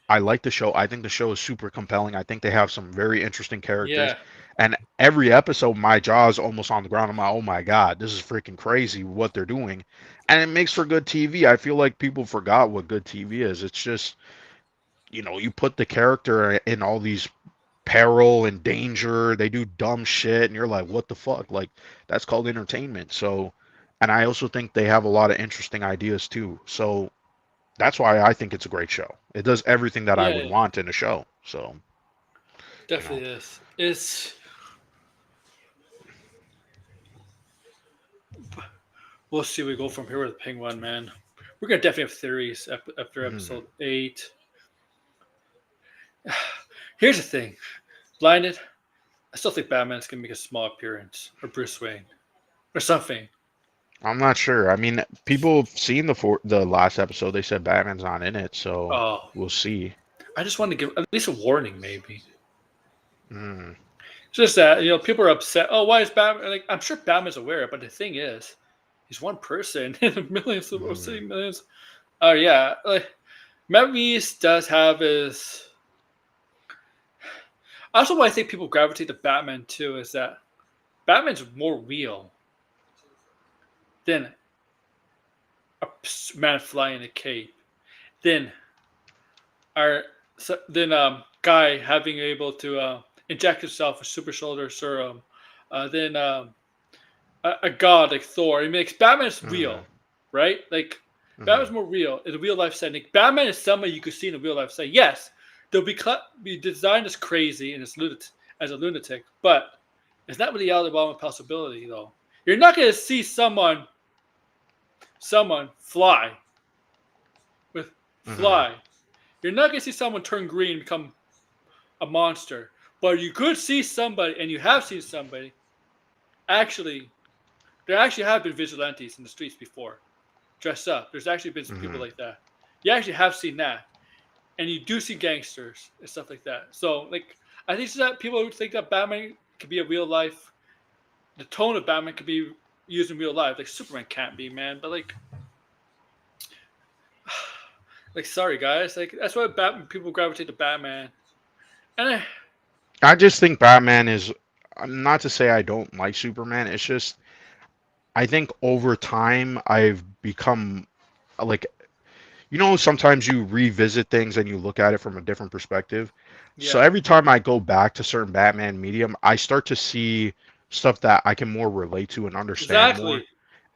I like the show. I think the show is super compelling. I think they have some very interesting characters. Yeah. And every episode, my jaw is almost on the ground. I'm like, oh my God, this is freaking crazy what they're doing. And it makes for good TV. I feel like people forgot what good TV is. It's just, you put the character in all these peril and danger. They do dumb shit. And you're like, what the fuck? Like, that's called entertainment. So, and I also think they have a lot of interesting ideas too. So, that's why I think it's a great show. It does everything that I Yeah, would yeah, want in a show. So, you know. definitely is. It's we'll see where we go from here with the Penguin, man. We're gonna definitely have theories after Mhm. episode 8. Here's the thing, blinded. I still think Batman's gonna make a small appearance, or Bruce Wayne, or something. I'm not sure. I mean, people have seen the last episode. They said Batman's not in it, so Oh, we'll see. I just want to give at least a warning, maybe. Mm, It's just that people are upset. Oh, why is Batman? Like I'm sure Batman's aware, but the thing is, he's one person in millions of city mm, millions. Oh yeah, like Matt Reeves does have his. Also, why I think people gravitate to Batman too is that Batman's more real than a man flying in a cape, than our than guy having able to inject himself with super soldier serum, than a god like Thor. It makes Batman's mm, real, right? Like Batman's mm, more real in a real life setting. Like, Batman is somebody you could see in a real life setting. Yes, they'll be designed as crazy and as a lunatic, but it's not really out of the realm of possibility though. You're not going to see someone fly with mm, fly. You're not going to see someone turn green and become a monster, but you could see somebody, and you have seen somebody actually. There actually have been vigilantes in the streets before, dressed up. There's actually been some people mm. like that. You actually have seen that, and you do see gangsters and stuff like that. So, like, I think that people who think that Batman could be a real life, the tone of Batman could be used in real life. Like Superman can't be, man. But like, sorry guys, like that's why Batman people gravitate to Batman. And I just think Batman is. Not to say I don't like Superman. It's just I think over time I've become like sometimes you revisit things and you look at it from a different perspective. So yeah, every time I go back to certain Batman medium, I start to see stuff that I can more relate to and understand more. exactly.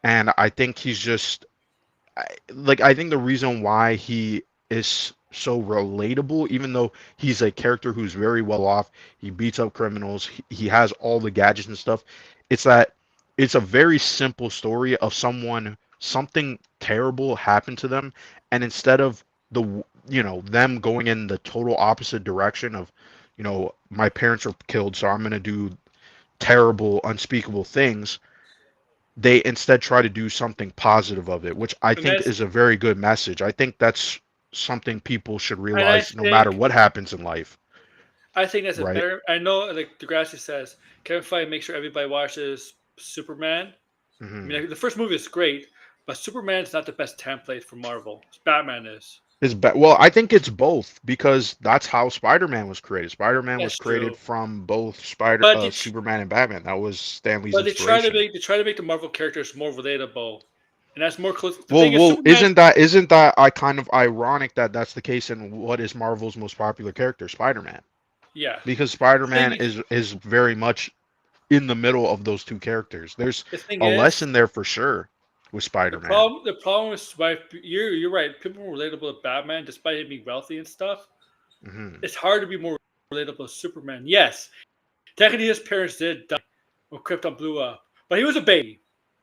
And I think he's just like I think the reason why he is so relatable, even though he's a character who's very well off. He beats up criminals. He has all the gadgets and stuff. It's that it's a very simple story of someone, something terrible happened to them, and instead of them going in the total opposite direction of, my parents were killed, so I'm gonna do terrible, unspeakable things, they instead try to do something positive of it, which I And think is a very good message. I think that's something people should I realize no matter think what happens in life, that's a right? better. I know, like Degrassi says, Kevin Feige makes sure everybody watches Superman. I Hmm. mean, like, the first movie is great, but Superman is not the best template for Marvel. Batman is. Well, I think it's both because that's how Spider-Man was created. Spider-Man was That's created true. from both But they, tr- Superman and Batman. That was Stanley's but inspiration. they try to make the Marvel characters more relatable, and that's more close. The Well, thing is, well, Superman. isn't that I kind of ironic that that's the case in what is Marvel's most popular character, Spider-Man? Yeah. Because The Spider-Man thing is very much in the middle of those two characters. There's the thing a is, lesson there for sure with Spider-Man. the problem is why you're right. People are relatable to Batman despite him being wealthy and stuff. Hmm. It's hard to be more relatable to Superman. Yes, technically his parents did die when Krypton blew up, but he was a baby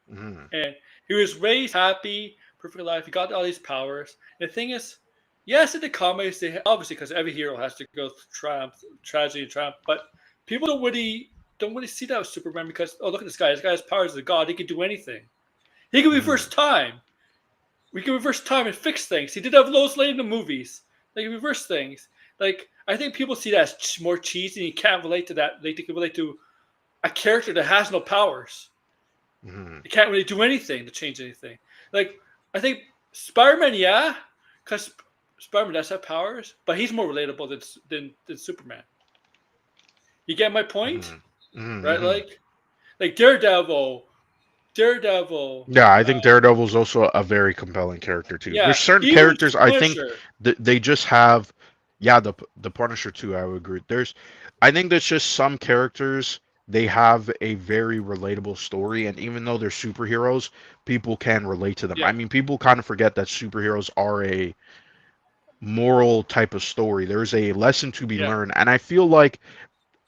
Hmm. and he was raised happy, perfect life. He got all these powers. And the thing is, yes, in the comics, they obviously because every hero has to go through triumph, tragedy, and triumph, but people don't really see that with Superman because oh look at this guy. This guy has powers as a god. He can do anything. He can Hmm. reverse time. We can reverse time and fix things. He did have Lois Lane in the movies. They can reverse things. Like I think people see that as more cheesy, and you can't relate to that. They can relate to a character that has no powers. Hmm. They can't really do anything to change anything. Like I think Spider-Man, yeah, because Spider-Man does have powers, but he's more relatable than Superman. You get my point, Hmm. Hmm. right? Hmm. Like Daredevil. Yeah, I think Daredevil's also a very compelling character too. There's Yeah, certain even characters I think Punisher. they just have, yeah, the Punisher too. I would agree. I think there's just some characters they have a very relatable story, and even though they're superheroes, people can relate to them. I Yeah, mean, people kind of forget that superheroes are a moral type of story. There's a lesson to be yeah, learned, and I feel like,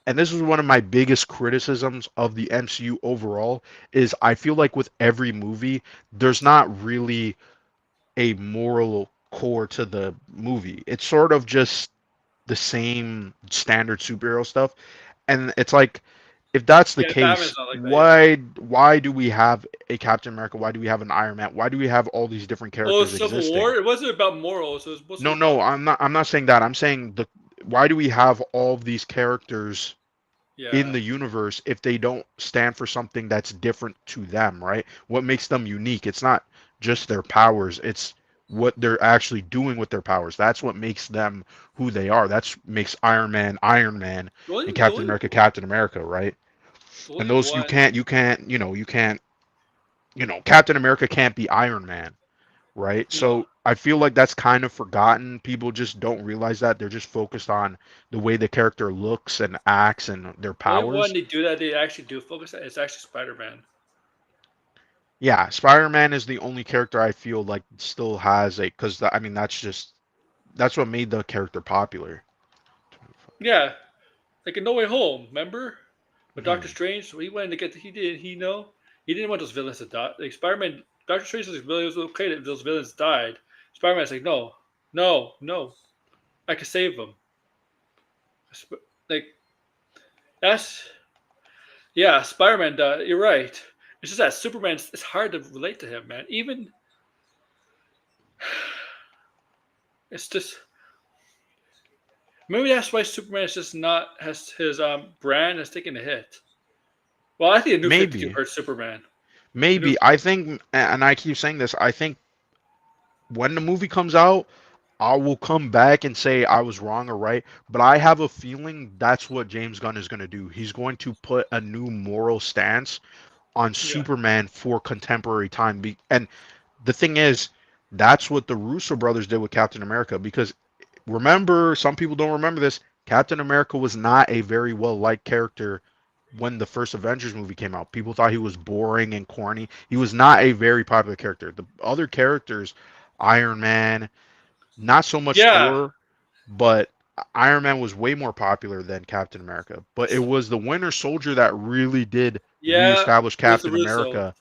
and this is one of my biggest criticisms of the MCU overall, is I feel like with every movie, there's not really a moral core to the movie. It's sort of just the same standard superhero stuff. And it's like, if that's the yeah. case, Batman's not like that. Yeah. why do we have a Captain America? Why do we have an Iron Man? Why do we have all these different Oh, characters Civil War. existing? It wasn't about morals. It was mostly No, no, about I'm not saying that. I'm saying the why do we have all of these characters in yeah, the universe if they don't stand for something that's different to them, right? What makes them unique? It's not just their powers, it's what they're actually doing with their powers. That's what makes them who they are. That's makes Iron Man, and the Captain only America Captain America, right? the And only those one. you can't, Captain America can't be Iron Man, right? No, So I feel like that's kind of forgotten. People just don't realize that. They're just focused on the way the character looks and acts and their the only one powers. they do that they actually do focus on is actually Spider Man. Yeah, Spider-Man is the only character I feel like still has a because I mean that's what made the character popular. Yeah, like in No Way Home. Remember, with Doctor Hmm. Strange, he went to get he didn't want those villains to die. Like Spider Man, Doctor Strange was like, really was okay that those villains died. Spider Man's like, no, no, no, I can save them. Like that's yeah, Spider Man. You're right. It's just that Superman. It's hard to relate to him, man. Even it's just maybe that's why Superman is just not has his brand has taken a hit. Well, I think a new 52 Maybe, hurts Superman. A new maybe I think, and I keep saying this. I think when the movie comes out, I will come back and say I was wrong or right. But I have a feeling that's what James Gunn is going to do. He's going to put a new moral stance on yeah, Superman for contemporary time. And the thing is, that's what the Russo brothers did with Captain America. Because remember, some people don't remember this. Captain America was not a very well liked character when the first Avengers movie came out. People thought he was boring and corny. He was not a very popular character. The other characters, Iron Man, Not so much Yeah, Thor, but Iron Man was way more popular than Captain America. But it was the Winter Soldier that really did yeah, reestablish it was the Captain Russo. America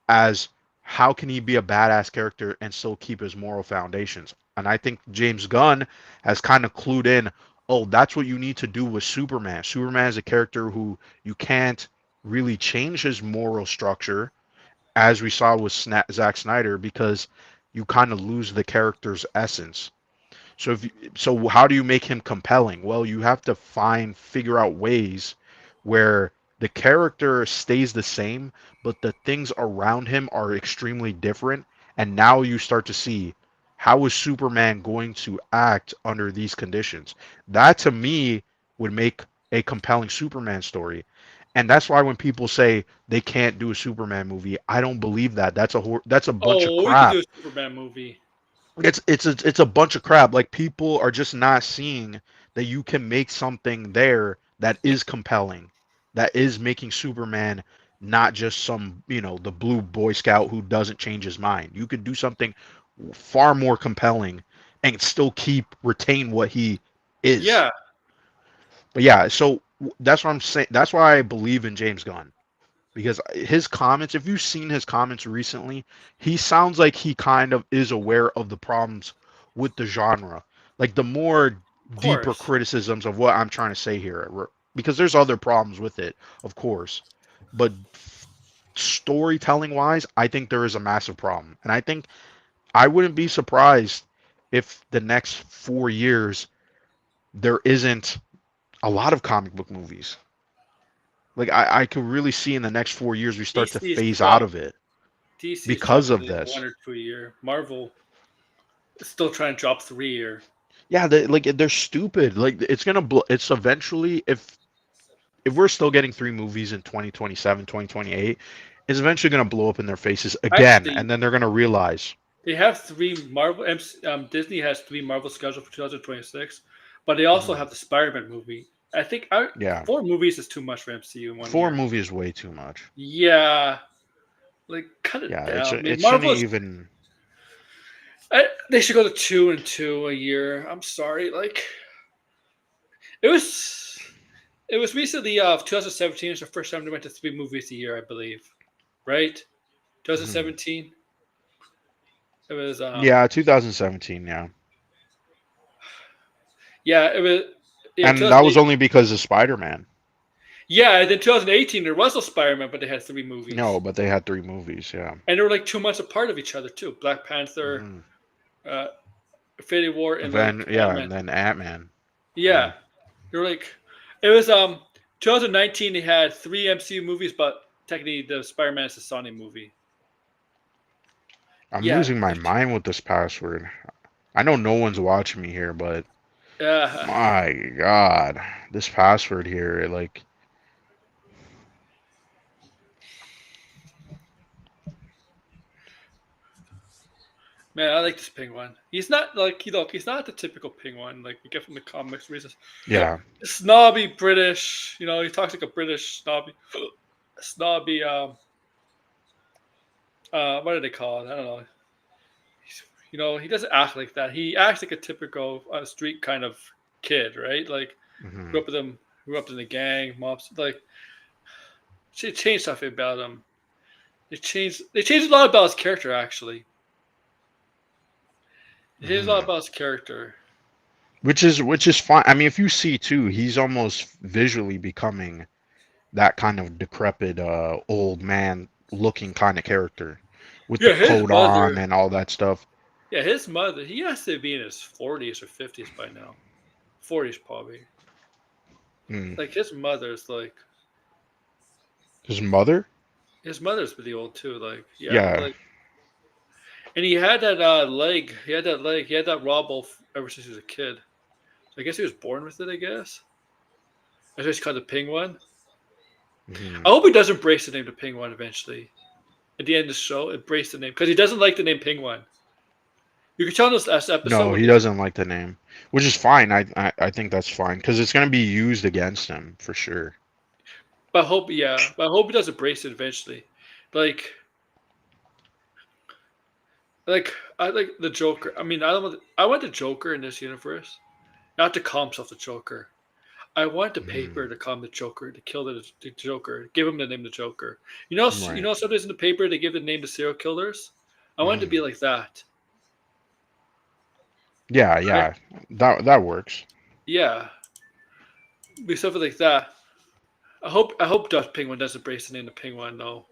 as how can he be a badass character and still keep his moral foundations. And I think James Gunn has kind of clued in, oh, that's what you need to do with Superman. Superman is a character who you can't really change his moral structure, as we saw with Zack Snyder, because you kind of lose the character's essence. So so how do you make him compelling? Well, you have to figure out ways where the character stays the same, but the things around him are extremely different. And now you start to see how is Superman going to act under these conditions. That to me would make a compelling Superman story. And that's why when people say they can't do a Superman movie, I don't believe that. That's a bunch of Oh, we could crap. do a Superman movie. It's a bunch of crap. Like people are just not seeing that you can make something there that is compelling, that is making Superman not just some, the blue Boy Scout who doesn't change his mind. You could do something far more compelling and still retain what he is. Yeah. But yeah, so that's what I'm saying. That's why I believe in James Gunn, because his comments, if you've seen his comments recently, he sounds like he kind of is aware of the problems with the genre. Like the more Of deeper course. criticisms of what I'm trying to say here, because there's other problems with it, of course. But storytelling wise, I think there is a massive problem. And I think I wouldn't be surprised if the next 4 years there isn't a lot of comic book movies. Like I could really see in the next 4 years we start to DC is phase out drop. of it DC is because dropping of like this. 1 or 2 a year. Marvel is still trying to drop 3 a year. Yeah, they're stupid. Like it's eventually, if we're still getting three movies in 2027, 2028, it's eventually gonna blow up in their faces again, Actually, and then they're gonna realize, they have three Marvel. Disney has three Marvel scheduled for 2026, but they also mhm, have the Spider-Man movie. I think yeah, 4 movies is too much for MCU in one four year. movies way too much. Yeah, like cut it Yeah, down. I mean, it shouldn't Marvel is. even. They should go to 2 and 2 a year. I'm sorry. Like it was. It was recently. 2017 is the first time they went to 3 movies a year, I believe. Right? Mhm. 2017. It was. Yeah, 2017. Yeah, Yeah. It was. Yeah. and that was 2008. only because of Spider-Man. Yeah. And then 2018 there was no Spider-Man, but they had 3 movies, No, but they had three movies. Yeah. and they were like 2 months apart of each other too. Black Panther, Hmm. uh, Infinity War, and like Then yeah, Ant-Man. and then Ant-Man. Yeah. Yeah. They were like. It was 2019. They had 3 MCU movies, but technically the Spider-Man is a Sony movie. I'm Yeah. losing my mind with this password. I know no one's watching me here, but Uh, my God, this password here, Man, I like this penguin. He's not like he's not the typical penguin like you get from the comics. Where he's just yeah. snobby British. He talks like a British snobby. What do they call it? I don't know. He doesn't act like that. He acts like a typical street kind of kid, right? Like Hmm. grew up with him, grew up in the gang, mobs. Like she changed stuff about him. They changed a lot about his character actually. They changed a lot Hmm. about his character. Which is fine. I mean, if you see too, he's almost visually becoming that kind of decrepit, old man looking kind of character with the Yeah, his coat on mother. and all that stuff. Yeah, his mother. He has to be in his 40s or 50s by now. 40s probably. Hmm. Like his mother's like His mother? his mother's pretty old too. Like yeah, Yeah. like and he had that leg. He had that leg. He had that wobble ever since he was a kid. So I guess he was born with it. I guess. That's why he's called the Penguin. Hmm. I hope he does embrace the name the Penguin eventually. At the end of the show, embrace the name because he doesn't like the name Penguin. You can tell in this last episode No, when he he's like, doesn't like the name, which is fine. I think that's fine because it's gonna be used against him for sure. but I hope but I hope he does embrace it eventually. Like I like the Joker. I mean, I don't. I want the Joker in this universe, not to calm himself the Joker. I want the paper Mm, to calm the Joker, to kill the Joker, give him the name the Joker. You right. know, sometimes in the paper they give the name to serial killers. I want it to Mm. be like that, Yeah, right? yeah. That works. Yeah, be something like that. I hope Dutch Penguin doesn't embrace the name of Penguin though,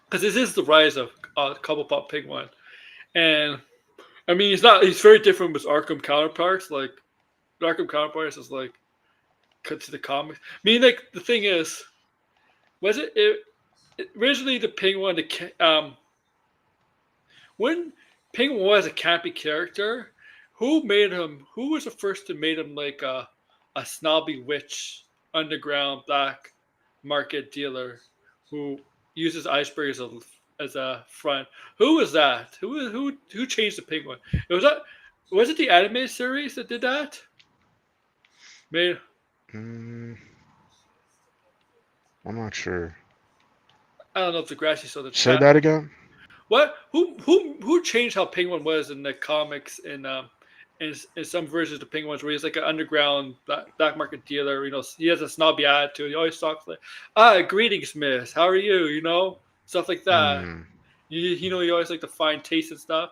because this is the rise of Cobblepot Penguin, and I mean he's very different with Arkham counterparts. Like Arkham counterparts is like cut to the comics. I mean, like the thing is, was it originally the Penguin when Penguin was a campy character, who made him? Who was the first to made him like a snobby witch, underground black market dealer who uses icebergs as a front? Who was that? Who changed the Penguin? It was that. Was it the anime series that did that? Made Mm, I'm not sure. I don't know if the grassy saw the Say chat. that again. What? Who changed how Penguin was in the comics in some versions of Penguins where he's like an underground black market dealer. You know, he has a snobby attitude. He always talks like, greetings, miss. How are you? You know, stuff like that. Mm, You know, he always like to find taste and stuff.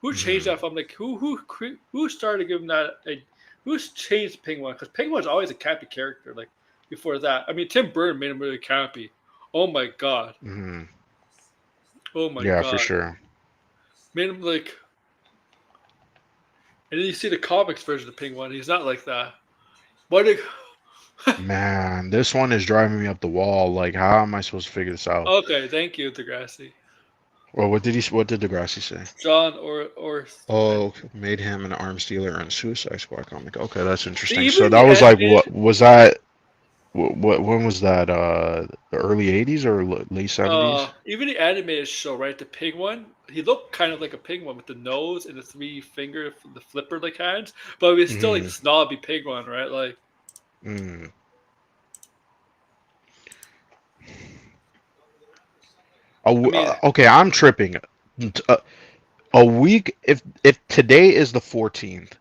Who changed mm. that from like who started giving that a who's changed Penguin? Because Penguin's always a campy character. Like before that, I mean, Tim Burton made him really campy. Oh my god. Mm. Oh my Yeah, for god. sure. Made him like, and then you see the comics version of Penguin. He's not like that. Why did? Man, this one is driving me up the wall. Like, how am I supposed to figure this out? Okay, thank you, Degrassi. Well, what did Degrassi say? John or Oh, made him an arms dealer in Suicide Squad comic. Okay, that's see, interesting. even So in that the was like, animated, what was that? What when was that? The early '80s or late '70s? even the animated show, right? The Penguin. He looked kind of like a penguin with the nose and the three finger, the flipper like hands, but he's still like Mm, snobby penguin, right? Like, mm. I mean, Okay, I'm tripping. Uh, A week if today is the 14th,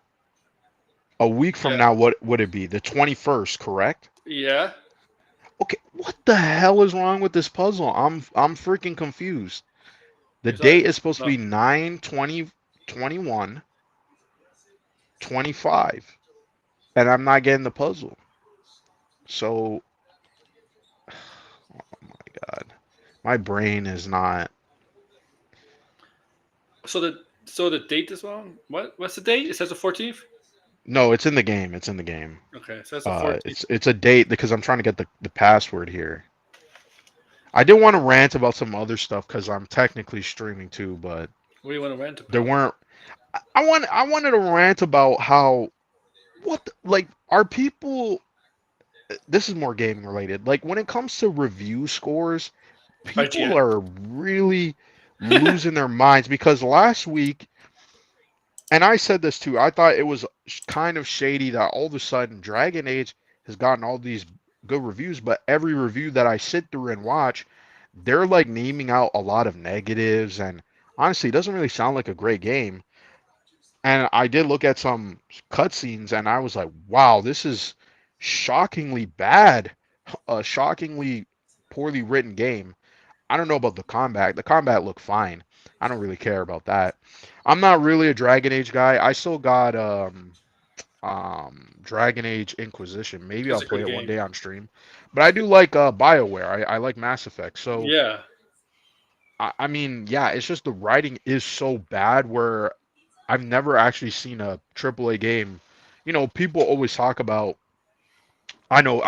a week from yeah, now, what would it be? The 21st, correct? yeah. Okay, what the hell is wrong with this puzzle? I'm freaking confused. The He's always date is supposed to no. be 9/20/21, 25, and I'm not getting the puzzle. So, oh my God, my brain is not. So the date is wrong. What's the date? It says the 14th. No, it's in the game. It's in the game. Okay, it says the 14th. It's a date because I'm trying to get the password here. I did want to rant about some other stuff because I'm technically streaming too, but What do you want to rant there about? weren't. I wanted to rant about how like are people. This is more gaming related. Like when it comes to review scores, people IGN. are really losing their minds because last week, and I said this too, I thought it was kind of shady that all of a sudden Dragon Age has gotten all these good reviews, but every review that I sit through and watch, they're like naming out a lot of negatives, and honestly, it doesn't really sound like a great game. And I did look at some cutscenes, and I was like, wow, this is shockingly bad, a shockingly poorly written game. I don't know about the combat. The combat looked fine. I don't really care about that. I'm not really a Dragon Age guy. I still got Dragon Age Inquisition. Maybe I'll It's a play good it one game. day on stream. But I do like BioWare. I like Mass Effect. So Yeah, I mean, yeah, it's just the writing is so bad where I've never actually seen a AAA game. You know, people always talk about. I know,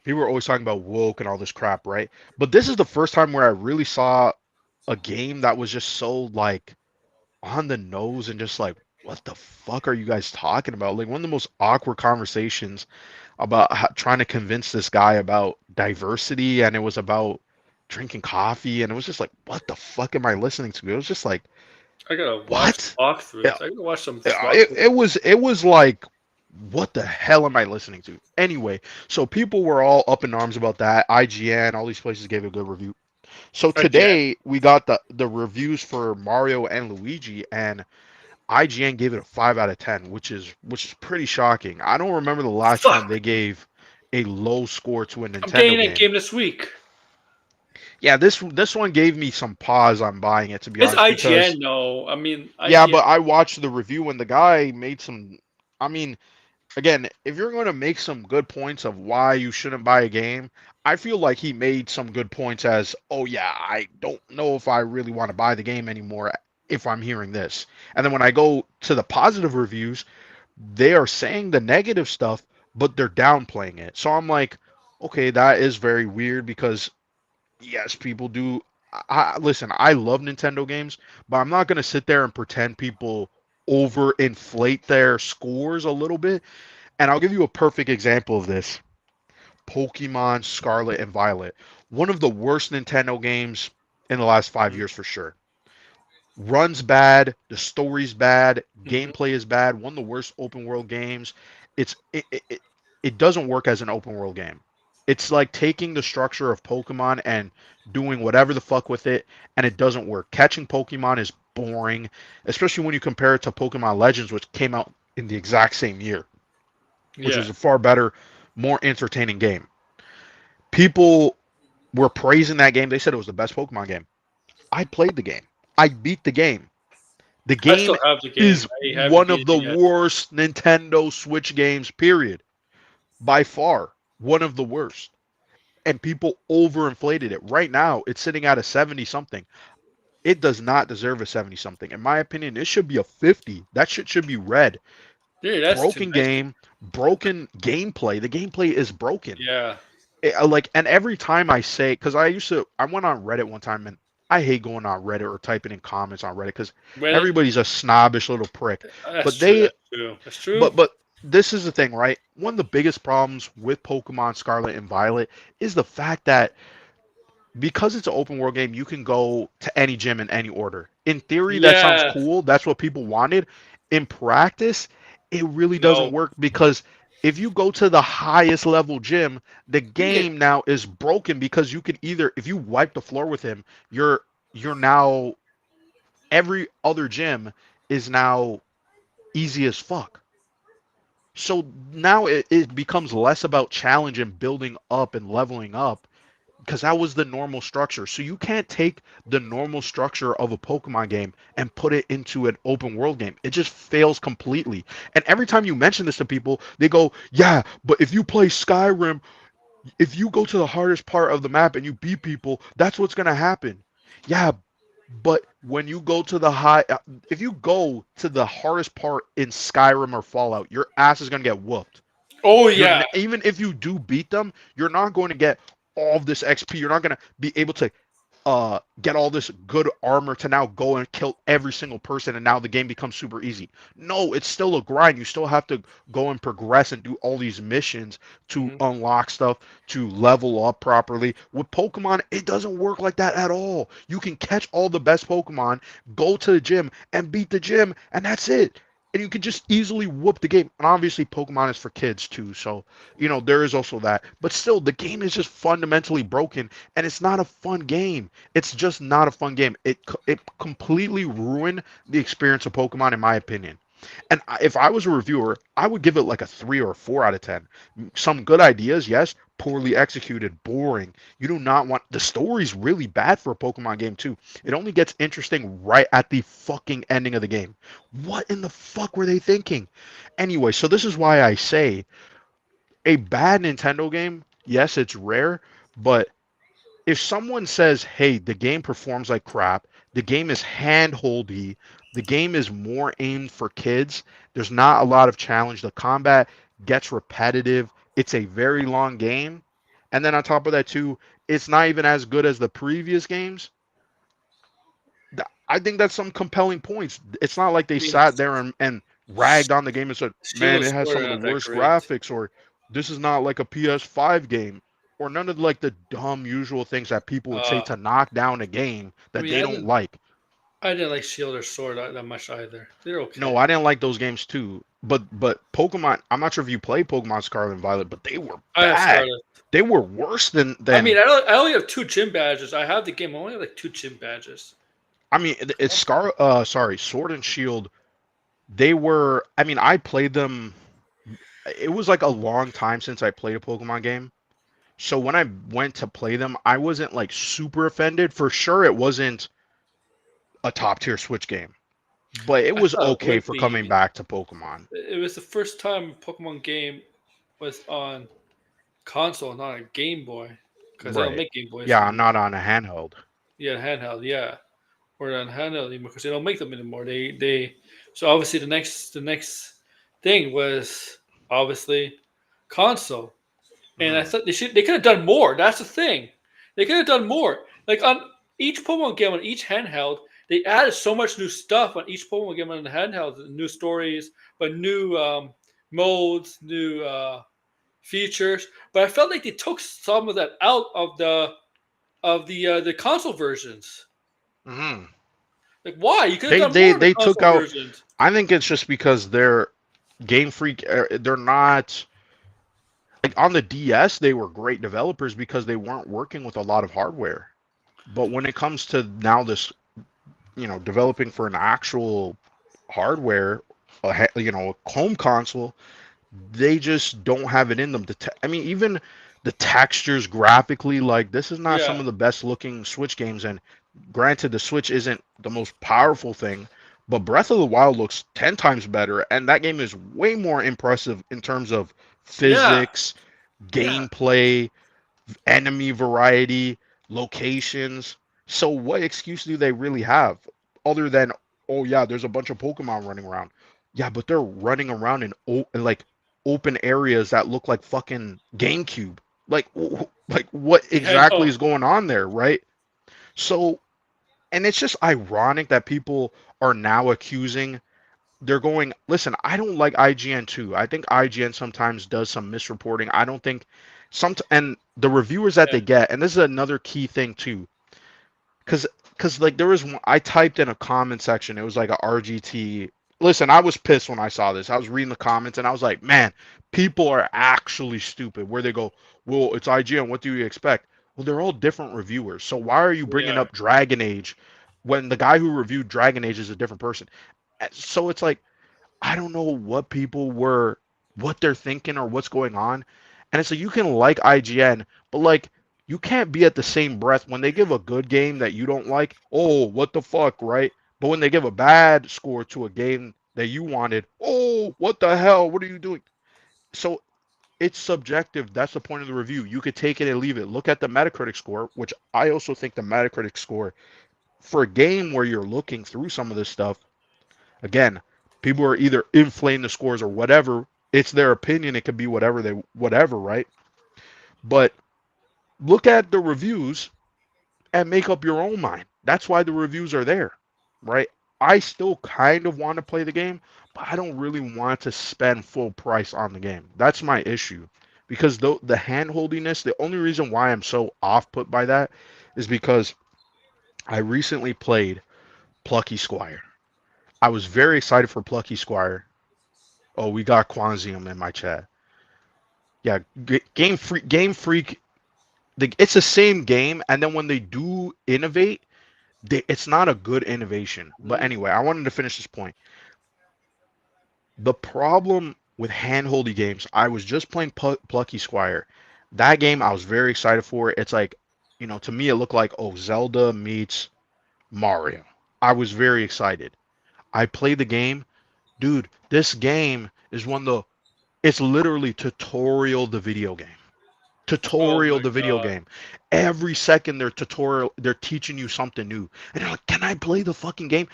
people are always talking about woke and all this crap, right? But this is the first time where I really saw a game that was just so like on the nose and just like, what the fuck are you guys talking about? Like one of the most awkward conversations about trying to convince this guy about diversity, and it was about drinking coffee, and it was just like, what the fuck am I listening to? It was just like, I gotta watch what? walkthroughs. I gotta watch some it, walkthroughs. it was like what the hell am I listening to? Anyway, so people were all up in arms about that. IGN, all these places gave a good review. So Again, today we got the reviews for Mario and Luigi, and IGN gave it a 5 out of 10, which is pretty shocking. I don't remember the last time fuck. they gave a low score to a I'm Nintendo getting that game. game this week. Yeah, this one gave me some pause on buying it, to be It's honest, because IGN, no. I mean, yeah, IGN. but I watched the review and the guy made some. I mean, again, if you're going to make some good points of why you shouldn't buy a game, I feel like he made some good points as, oh yeah, I don't know if I really want to buy the game anymore if I'm hearing this. And then when I go to the positive reviews, they are saying the negative stuff, but they're downplaying it. So I'm like, okay, that is very weird because yes, people do. Listen, I love Nintendo games, but I'm not going to sit there and pretend people overinflate their scores a little bit. And I'll give you a perfect example of this. Pokemon Scarlet and Violet. One of the worst Nintendo games in the last 5 years for sure. Runs bad, the story's bad, Mhm. gameplay is bad, one of the worst open world games. It doesn't work as an open world game. It's like taking the structure of Pokemon and doing whatever the fuck with it, and it doesn't work. Catching Pokemon is boring, especially when you compare it to Pokemon Legends, which came out in the exact same year, which Yeah. was a far better, more entertaining game. People were praising that game. They said it was the best Pokemon game. I played the game. I beat the game. The I game still have the game. is I haven't one of beaten the it yet. worst Nintendo Switch games, period. By far, one of the worst. And people overinflated it. Right now, it's sitting at a 70 something. It does not deserve a 70 something. In my opinion, it should be a 50. That shit should be red. Dude, that's too Broken nice. game, broken gameplay. The gameplay is broken. Yeah. Like, and every time I say, because I went on Reddit one time, and I hate going on Reddit or typing in comments on Reddit because Reddit. everybody's a snobbish little prick. That's But true. they, That's true. That's true. but this is the thing, right? One of the biggest problems with Pokemon Scarlet and Violet is the fact that because it's an open world game, you can go to any gym in any order. In theory, that sounds Yeah. cool. That's what people wanted. In practice, it really doesn't No. work because if you go to the highest level gym, the You get. game now is broken because you can either if you wipe the floor with him, you're now every other gym is now easy as fuck. So now it becomes less about challenge and building up and leveling up because that was the normal structure. So you can't take the normal structure of a Pokemon game and put it into an open world game. It just fails completely. And every time you mention this to people, they go, "Yeah, but if you play Skyrim, if you go to the hardest part of the map and you beat people, that's what's going to happen." Yeah, but when you go to the if you go to the hardest part in Skyrim or Fallout, your ass is going to get whooped. Oh You're yeah. even if you do beat them, you're not going to get all of this XP. You're not going to be able to get all this good armor to now go and kill every single person, and now the game becomes super easy. No, it's still a grind. You still have to go and progress and do all these missions to Mhm. unlock stuff, to level up properly. With Pokemon, it doesn't work like that at all. You can catch all the best Pokemon, go to the gym and beat the gym, and that's it. And you can just easily whoop the game. And obviously, Pokemon is for kids too, so there is also that. But still, the game is just fundamentally broken, and it's not a fun game. It's just not a fun game. It completely ruined the experience of Pokemon, in my opinion. And if I was a reviewer, I would give it like a 3 or 4 out of 10. Some good ideas, yes. Poorly executed, boring. You do not want the story's really bad for a Pokemon game too. It only gets interesting right at the fucking ending of the game. What in the fuck were they thinking? Anyway, so this is why I say a bad Nintendo game, yes, it's rare, but if someone says, "Hey, the game performs like crap, the game is handholdy, the game is more aimed for kids, there's not a lot of challenge, the combat gets repetitive, it's a very long game, and then on top of that too, it's not even as good as the previous games." I think that's some compelling points. It's not like they I mean, sat there and ragged on the game and said, "Man, Sheila's it has sword some are of the not that worst great. graphics," or "This is not like a PS5 game," or none of like the dumb usual things that people would say Uh, to knock down a game I that mean, they I don't didn't. like. I didn't like Shield or Sword that much either. They're No, okay. I didn't like those games too. but Pokemon. I'm not sure if you play Pokemon Scarlet and Violet, but they were I have bad. Scarlet. They were worse I mean, than. I only have 2 gym badges. I have the game. I only have like 2 gym badges. I mean, it's Sorry, Sword and Shield. They were. I mean, I played them. It was like a long time since I played a Pokemon game. So when I went to play them, I wasn't like super offended. For sure, it wasn't a top tier Switch game, but it I was thought it okay would for coming be. back to Pokemon. It was the first time a Pokemon game was on console, not a Game Boy, because they don't Right. make Game Boys Yeah, anymore. not on a handheld. Yeah, handheld. Yeah, or on handheld anymore because they don't make them anymore. They so obviously the next thing was obviously console, and I Mhm. thought they could have done more. That's the thing. They could have done more. Like on each Pokemon game on each handheld, they added so much new stuff on each Pokemon game on the handheld, new stories, but new modes, new features. But I felt like they took some of that out of the console versions. Mhm. Like why? You could have They done they more in the they took console out. versions. I think it's just because they're Game Freak. They're not like on the DS. They were great developers because they weren't working with a lot of hardware. But when it comes to now this, developing for an actual hardware, a home console, they just don't have it in them. I mean, even the textures graphically, like this is not some Yeah, of the best looking Switch games. And granted, the Switch isn't the most powerful thing, but Breath of the Wild looks 10 times better. And that game is way more impressive in terms of yeah, physics, yeah. gameplay, enemy variety, locations. So what excuse do they really have other than, oh yeah, there's a bunch of Pokemon running around. Yeah, but they're running around in like open areas that look like fucking GameCube. Like like what Yeah, I exactly know. is going on there, right? So, and it's just ironic that people are now accusing they're going, listen, I don't like IGN too. I think IGN sometimes does some misreporting. I don't think and the reviewers that Yeah, they get, and this is another key thing too, because like there was I typed in a comment section. It was like a RGT. Listen, I was pissed when I saw this. I was reading the comments and I was like, man, people are actually stupid. Where they go, well, it's IGN. What do you expect? Well, they're all different reviewers. So why are you they bringing are. up Dragon Age when the guy who reviewed Dragon Age is a different person? So it's like I don't know what they're thinking or what's going on. And it's like you can like IGN, but like you can't be at the same breath when they give a good game that you don't like. Oh, what the fuck, right? But when they give a bad score to a game that you wanted, oh, what the hell? What are you doing? So it's subjective. That's the point of the review. You could take it and leave it. Look at the Metacritic score, which I also think the Metacritic score for a game where you're looking through some of this stuff. Again, people are either inflating the scores or whatever. It's their opinion. It could be whatever, right? But look at the reviews and make up your own mind. That's why the reviews are there, right? I still kind of want to play the game, but I don't really want to spend full price on the game. That's my issue. Because the hand holdiness, the only reason why I'm so off put by that is because I recently played Plucky Squire. I was very excited for Plucky Squire. Oh, we got Quanzium in my chat. Yeah, Game Freak. It's the same game, and then when they do innovate, it's not a good innovation. But Mhm. anyway, I wanted to finish this point. The problem with handholdy games, I was just playing Plucky Squire. That game I was very excited for. It's like, to me it looked like Zelda meets Mario. I was very excited. I played the game, dude. This game is one of the. It's literally tutorial the video game. Oh Tutorial my the video god. game. Every second they're teaching you something new. And you're like, can I play the fucking game?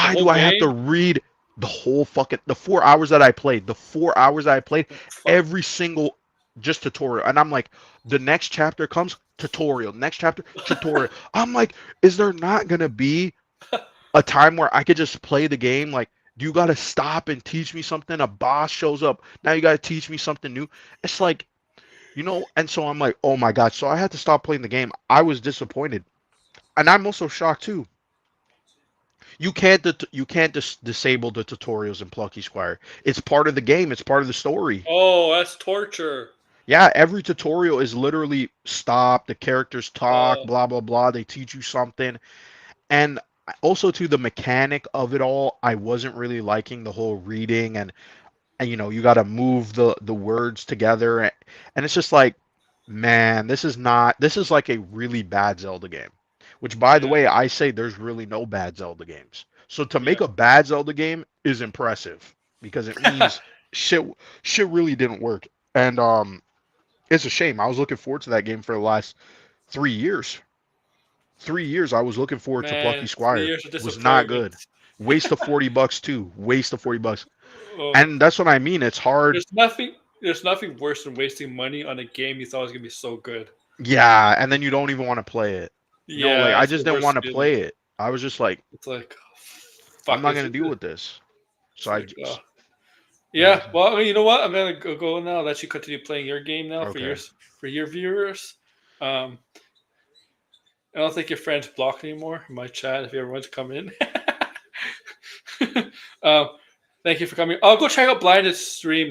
The Why do whole I have to game? read the 4 hours that I played? The 4 hours that I played, Fuck. every single just tutorial. And I'm like, the next chapter comes, tutorial. Next chapter, tutorial. I'm like, is there not gonna be a time where I could just play the game? Like, do you gotta stop and teach me something? A boss shows up. Now you gotta teach me something new. It's like and so I'm like, oh my God. So I had to stop playing the game. I was disappointed. And I'm also shocked too. You can't disable the tutorials in Plucky Squire. It's part of the game. It's part of the story. Oh, that's torture. Yeah, every tutorial is literally stop. The characters talk, Oh, blah blah blah. They teach you something, and also to the mechanic of it all. I wasn't really liking the whole reading and you got to move the words together, and it's just like, man, this is like a really bad Zelda game. Which, by the yeah, way, I say there's really no bad Zelda games. So to make yeah. a bad Zelda game is impressive because it means shit shit really didn't work. And it's a shame. I was looking forward to that game for the last 3 years. 3 years I was looking forward to Plucky Man, 3 Squire. years of Was not disappointment. good. Waste of $40 too. Waste of $40. Oh, And that's what I mean. It's hard. there's nothing. There's nothing worse than wasting money on a game you thought was gonna be so good. Yeah, and then you don't even want to play it. Like Yeah, I it's just the didn't worst want to feeling. play it. I was just like, It's like, I'm fuck not this. gonna deal with this. It's So I like, just yeah. Well, you know what? I'm gonna go now. Let you continue playing your game now okay. for your viewers. Um, I don't think your friend's blocked anymore in my chat if you ever want to come in. um, thank you for coming. I'll go check out Blinded stream